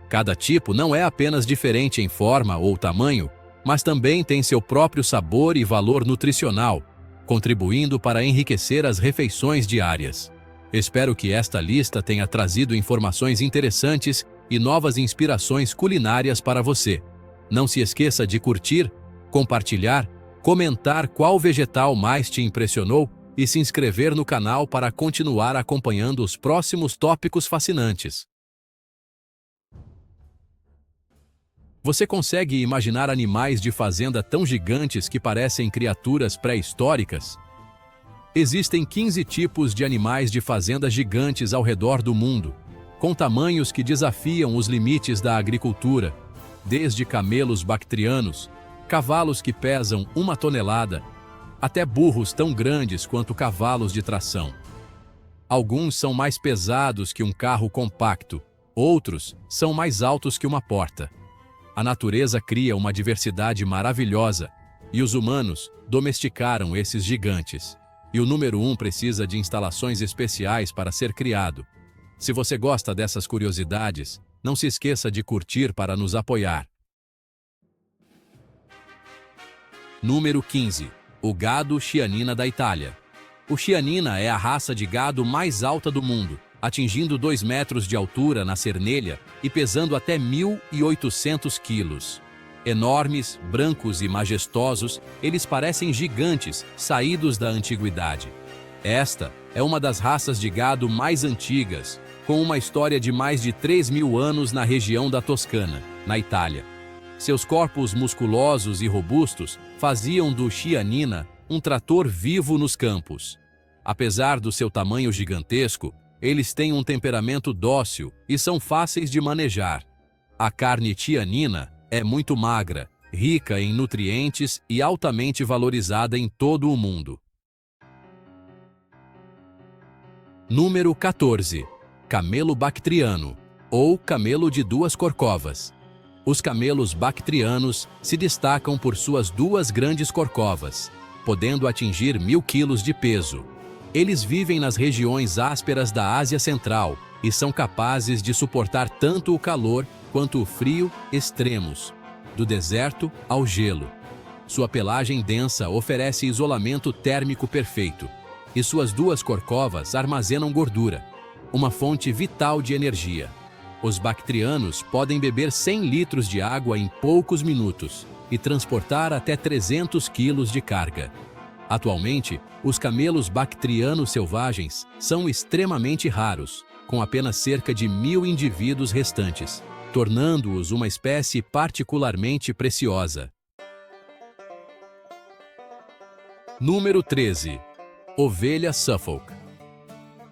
Cada tipo não é apenas diferente em forma ou tamanho, mas também tem seu próprio sabor e valor nutricional, contribuindo para enriquecer as refeições diárias. Espero que esta lista tenha trazido informações interessantes e novas inspirações culinárias para você. Não se esqueça de curtir, compartilhar, comentar qual vegetal mais te impressionou e se inscrever no canal para continuar acompanhando os próximos tópicos fascinantes. Você consegue imaginar animais de fazenda tão gigantes que parecem criaturas pré-históricas? Existem 15 tipos de animais de fazenda gigantes ao redor do mundo, com tamanhos que desafiam os limites da agricultura, desde camelos bactrianos, cavalos que pesam 1 tonelada, até burros tão grandes quanto cavalos de tração. Alguns são mais pesados que um carro compacto, outros são mais altos que uma porta. A natureza cria uma diversidade maravilhosa, e os humanos domesticaram esses gigantes. E o número 1 precisa de instalações especiais para ser criado. Se você gosta dessas curiosidades, não se esqueça de curtir para nos apoiar. Número 15. O gado Chianina da Itália. O Chianina é a raça de gado mais alta do mundo, atingindo 2 metros de altura na cernelha e pesando até 1.800 quilos. Enormes, brancos e majestosos, eles parecem gigantes saídos da antiguidade. Esta é uma das raças de gado mais antigas, com uma história de mais de 3.000 anos na região da Toscana, na Itália. Seus corpos musculosos e robustos faziam do Chianina um trator vivo nos campos. Apesar do seu tamanho gigantesco, eles têm um temperamento dócil e são fáceis de manejar. A carne Chianina é muito magra, rica em nutrientes e altamente valorizada em todo o mundo. Número 14. Camelo bactriano, ou camelo de 2 corcovas. Os camelos bactrianos se destacam por suas 2 grandes corcovas, podendo atingir 1.000 quilos de peso. Eles vivem nas regiões ásperas da Ásia Central e são capazes de suportar tanto o calor quanto o frio extremos, do deserto ao gelo. Sua pelagem densa oferece isolamento térmico perfeito, e suas 2 corcovas armazenam gordura, uma fonte vital de energia. Os bactrianos podem beber 100 litros de água em poucos minutos e transportar até 300 quilos de carga. Atualmente, os camelos bactrianos selvagens são extremamente raros, com apenas cerca de 1.000 indivíduos restantes, tornando-os uma espécie particularmente preciosa. Número 13. Ovelha Suffolk.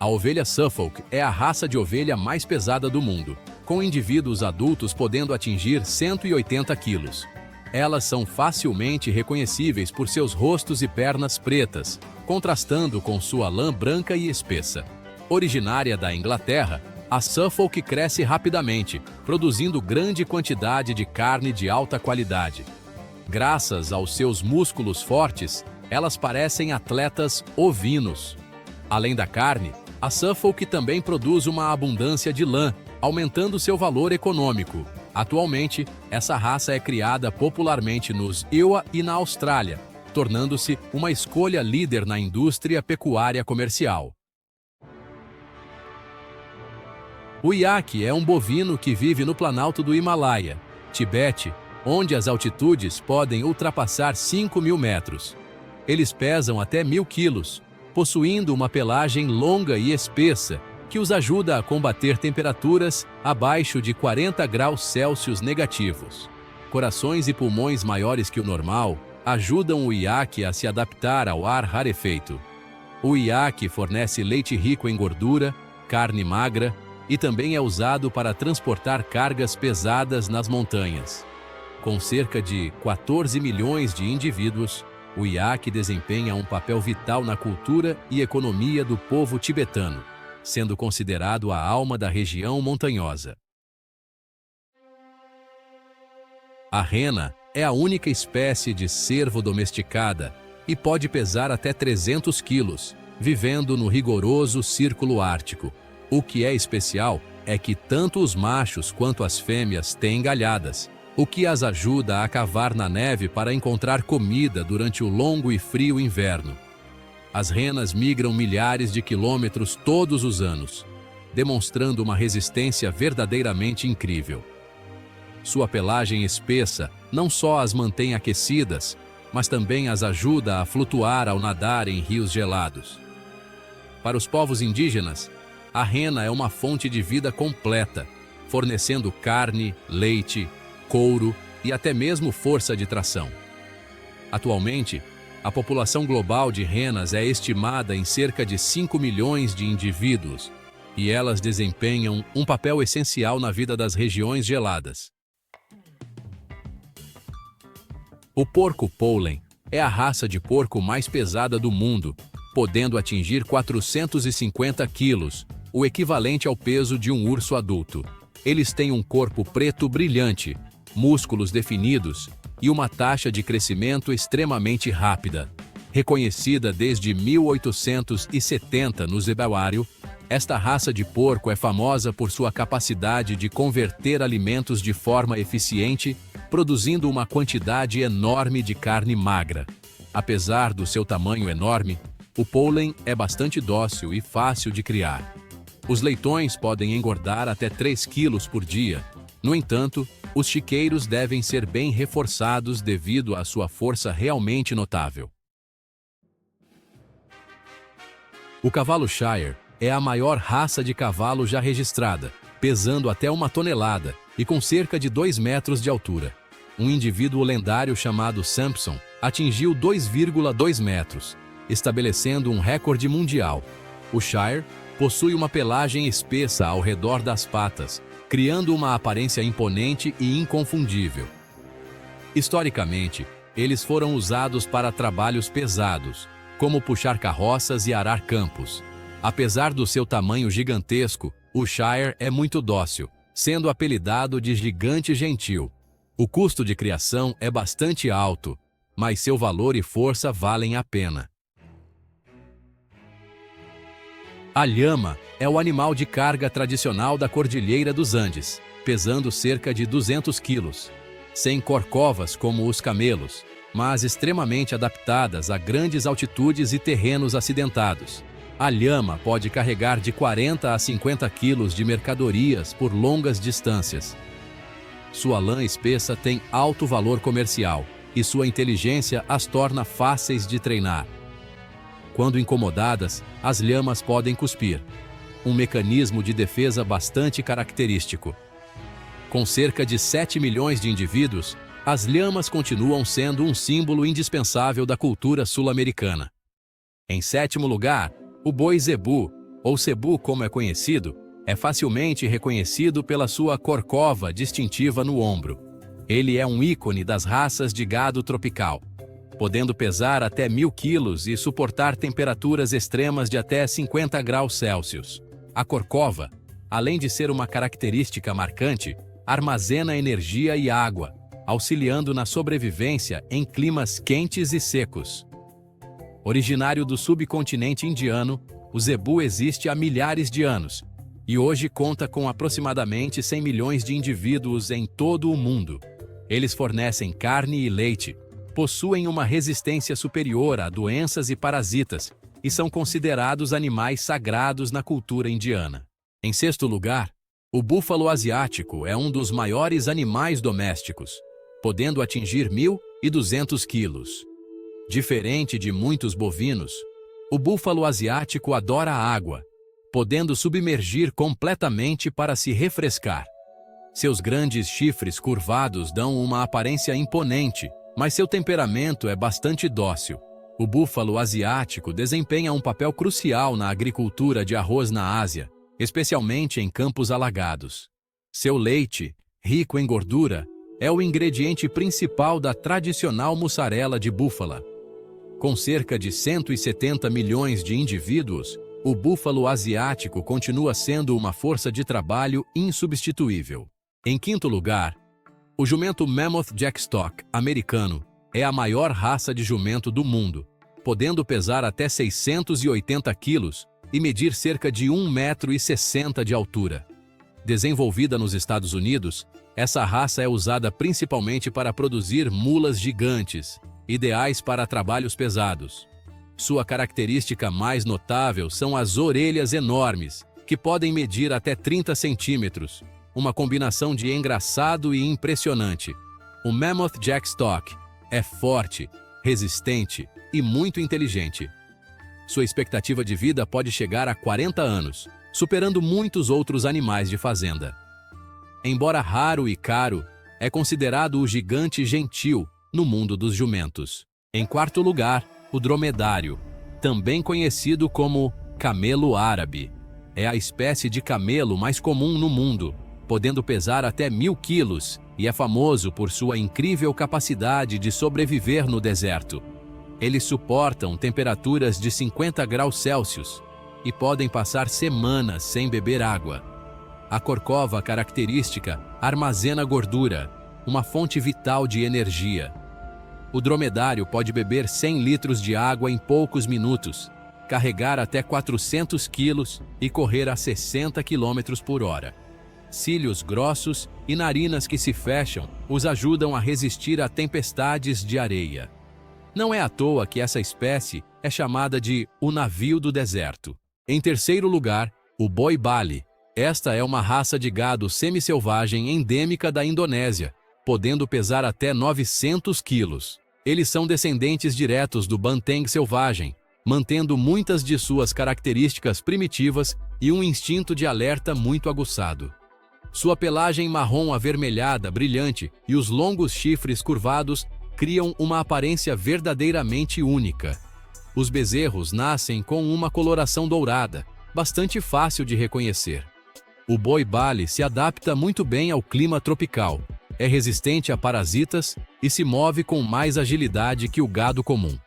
A ovelha Suffolk é a raça de ovelha mais pesada do mundo, com indivíduos adultos podendo atingir 180 quilos. Elas são facilmente reconhecíveis por seus rostos e pernas pretas, contrastando com sua lã branca e espessa. Originária da Inglaterra, a Suffolk cresce rapidamente, produzindo grande quantidade de carne de alta qualidade. Graças aos seus músculos fortes, elas parecem atletas ovinos. Além da carne, a Suffolk também produz uma abundância de lã, aumentando seu valor econômico. Atualmente, essa raça é criada popularmente nos EUA e na Austrália, tornando-se uma escolha líder na indústria pecuária comercial. O iaque é um bovino que vive no planalto do Himalaia, Tibete, onde as altitudes podem ultrapassar 5.000 metros. Eles pesam até 1.000 quilos, possuindo uma pelagem longa e espessa, que os ajuda a combater temperaturas abaixo de 40 graus Celsius negativos. Corações e pulmões maiores que o normal ajudam o iaque a se adaptar ao ar rarefeito. O iaque fornece leite rico em gordura, carne magra e também é usado para transportar cargas pesadas nas montanhas. Com cerca de 14 milhões de indivíduos, o iaque desempenha um papel vital na cultura e economia do povo tibetano, sendo considerado a alma da região montanhosa. A rena é a única espécie de cervo domesticada e pode pesar até 300 quilos, vivendo no rigoroso Círculo Ártico. O que é especial é que tanto os machos quanto as fêmeas têm galhadas, o que as ajuda a cavar na neve para encontrar comida durante o longo e frio inverno. As renas migram milhares de quilômetros todos os anos, demonstrando uma resistência verdadeiramente incrível. Sua pelagem espessa não só as mantém aquecidas, mas também as ajuda a flutuar ao nadar em rios gelados. Para os povos indígenas, a rena é uma fonte de vida completa, fornecendo carne, leite, couro e até mesmo força de tração. Atualmente, a população global de renas é estimada em cerca de 5 milhões de indivíduos, e elas desempenham um papel essencial na vida das regiões geladas. O porco Poulan é a raça de porco mais pesada do mundo, podendo atingir 450 quilos, o equivalente ao peso de um urso adulto. Eles têm um corpo preto brilhante, músculos definidos e uma taxa de crescimento extremamente rápida. Reconhecida desde 1870 no Zebuário, esta raça de porco é famosa por sua capacidade de converter alimentos de forma eficiente, produzindo uma quantidade enorme de carne magra. Apesar do seu tamanho enorme, o Poulan é bastante dócil e fácil de criar. Os leitões podem engordar até 3 quilos por dia. No entanto, os chiqueiros devem ser bem reforçados devido à sua força realmente notável. O cavalo Shire é a maior raça de cavalo já registrada, pesando até 1 tonelada e com cerca de 2 metros de altura. Um indivíduo lendário chamado Samson atingiu 2,2 metros, estabelecendo um recorde mundial. O Shire possui uma pelagem espessa ao redor das patas, criando uma aparência imponente e inconfundível. Historicamente, eles foram usados para trabalhos pesados, como puxar carroças e arar campos. Apesar do seu tamanho gigantesco, o Shire é muito dócil, sendo apelidado de gigante gentil. O custo de criação é bastante alto, mas seu valor e força valem a pena. A lhama é o animal de carga tradicional da Cordilheira dos Andes, pesando cerca de 200 quilos. Sem corcovas como os camelos, mas extremamente adaptadas a grandes altitudes e terrenos acidentados. A lhama pode carregar de 40 a 50 quilos de mercadorias por longas distâncias. Sua lã espessa tem alto valor comercial e sua inteligência as torna fáceis de treinar. Quando incomodadas, as lhamas podem cuspir, um mecanismo de defesa bastante característico. Com cerca de 7 milhões de indivíduos, as lhamas continuam sendo um símbolo indispensável da cultura sul-americana. Em 7º lugar, o boi zebu, ou cebu como é conhecido, é facilmente reconhecido pela sua corcova distintiva no ombro. Ele é um ícone das raças de gado tropical, podendo pesar até 1.000 quilos e suportar temperaturas extremas de até 50 graus Celsius. A corcova, além de ser uma característica marcante, armazena energia e água, auxiliando na sobrevivência em climas quentes e secos. Originário do subcontinente indiano, o zebu existe há milhares de anos e hoje conta com aproximadamente 100 milhões de indivíduos em todo o mundo. Eles fornecem carne e leite, possuem uma resistência superior a doenças e parasitas e são considerados animais sagrados na cultura indiana. Em 6º lugar, o búfalo asiático é um dos maiores animais domésticos, podendo atingir 1.200 quilos. Diferente de muitos bovinos, o búfalo asiático adora a água, podendo submergir completamente para se refrescar. Seus grandes chifres curvados dão uma aparência imponente, mas seu temperamento é bastante dócil. O búfalo asiático desempenha um papel crucial na agricultura de arroz na Ásia, especialmente em campos alagados. Seu leite, rico em gordura, é o ingrediente principal da tradicional mussarela de búfala. Com cerca de 170 milhões de indivíduos, o búfalo asiático continua sendo uma força de trabalho insubstituível. Em 5º lugar, o jumento Mammoth Jackstock americano é a maior raça de jumento do mundo, podendo pesar até 680 quilos e medir cerca de 1,60 m de altura. Desenvolvida nos Estados Unidos, essa raça é usada principalmente para produzir mulas gigantes, ideais para trabalhos pesados. Sua característica mais notável são as orelhas enormes, que podem medir até 30 centímetros, uma combinação de engraçado e impressionante. O Mammoth Jackstock é forte, resistente e muito inteligente. Sua expectativa de vida pode chegar a 40 anos, superando muitos outros animais de fazenda. Embora raro e caro, é considerado o gigante gentil no mundo dos jumentos. Em quarto lugar, o dromedário, também conhecido como camelo árabe. É a espécie de camelo mais comum no mundo, podendo pesar até 1.000 quilos, e é famoso por sua incrível capacidade de sobreviver no deserto. Eles suportam temperaturas de 50 graus Celsius e podem passar semanas sem beber água. A corcova característica armazena gordura, uma fonte vital de energia. O dromedário pode beber 100 litros de água em poucos minutos, carregar até 400 quilos e correr a 60 quilômetros por hora. Cílios grossos e narinas que se fecham os ajudam a resistir a tempestades de areia. Não é à toa que essa espécie é chamada de o navio do deserto. Em terceiro lugar, o boi bali. Esta é uma raça de gado semi-selvagem endêmica da Indonésia, podendo pesar até 900 quilos. Eles são descendentes diretos do banteng selvagem, mantendo muitas de suas características primitivas e um instinto de alerta muito aguçado. Sua pelagem marrom avermelhada brilhante e os longos chifres curvados criam uma aparência verdadeiramente única. Os bezerros nascem com uma coloração dourada, bastante fácil de reconhecer. O boi bali se adapta muito bem ao clima tropical, é resistente a parasitas e se move com mais agilidade que o gado comum.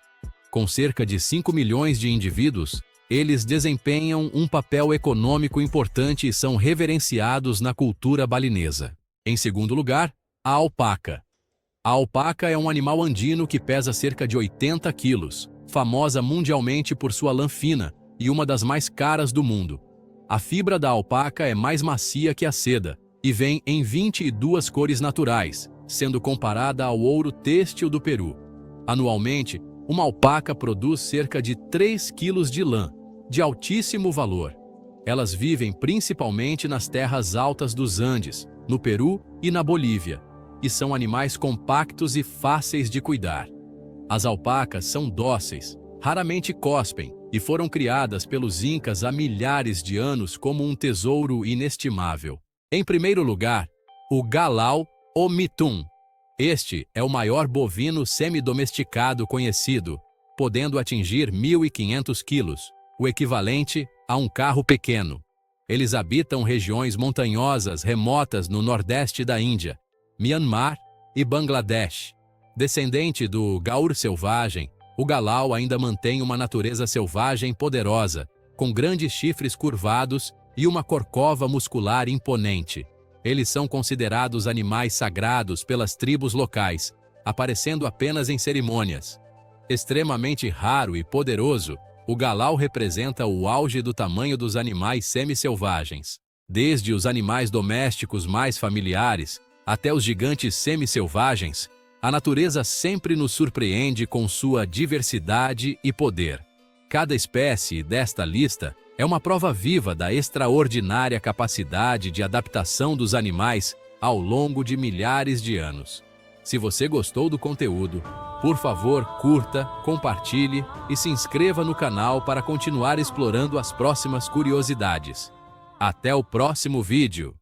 Com cerca de 5 milhões de indivíduos, eles desempenham um papel econômico importante e são reverenciados na cultura balinesa. Em segundo lugar, a alpaca. A alpaca é um animal andino que pesa cerca de 80 quilos, famosa mundialmente por sua lã fina e uma das mais caras do mundo. A fibra da alpaca é mais macia que a seda e vem em 22 cores naturais, sendo comparada ao ouro têxtil do Peru. Anualmente, uma alpaca produz cerca de 3 quilos de lã, de altíssimo valor. Elas vivem principalmente nas terras altas dos Andes, no Peru e na Bolívia, e são animais compactos e fáceis de cuidar. As alpacas são dóceis, raramente cospem, e foram criadas pelos incas há milhares de anos como um tesouro inestimável. Em primeiro lugar, o galau ou mitum. Este é o maior bovino semi-domesticado conhecido, podendo atingir 1.500 quilos, o equivalente a um carro pequeno. Eles habitam regiões montanhosas remotas no nordeste da Índia, Myanmar e Bangladesh. Descendente do gaur selvagem, o galau ainda mantém uma natureza selvagem poderosa, com grandes chifres curvados e uma corcova muscular imponente. Eles são considerados animais sagrados pelas tribos locais, aparecendo apenas em cerimônias. Extremamente raro e poderoso, o galau representa o auge do tamanho dos animais semi-selvagens. Desde os animais domésticos mais familiares até os gigantes semi-selvagens, a natureza sempre nos surpreende com sua diversidade e poder. Cada espécie desta lista é uma prova viva da extraordinária capacidade de adaptação dos animais ao longo de milhares de anos. Se você gostou do conteúdo, por favor, curta, compartilhe e se inscreva no canal para continuar explorando as próximas curiosidades. Até o próximo vídeo!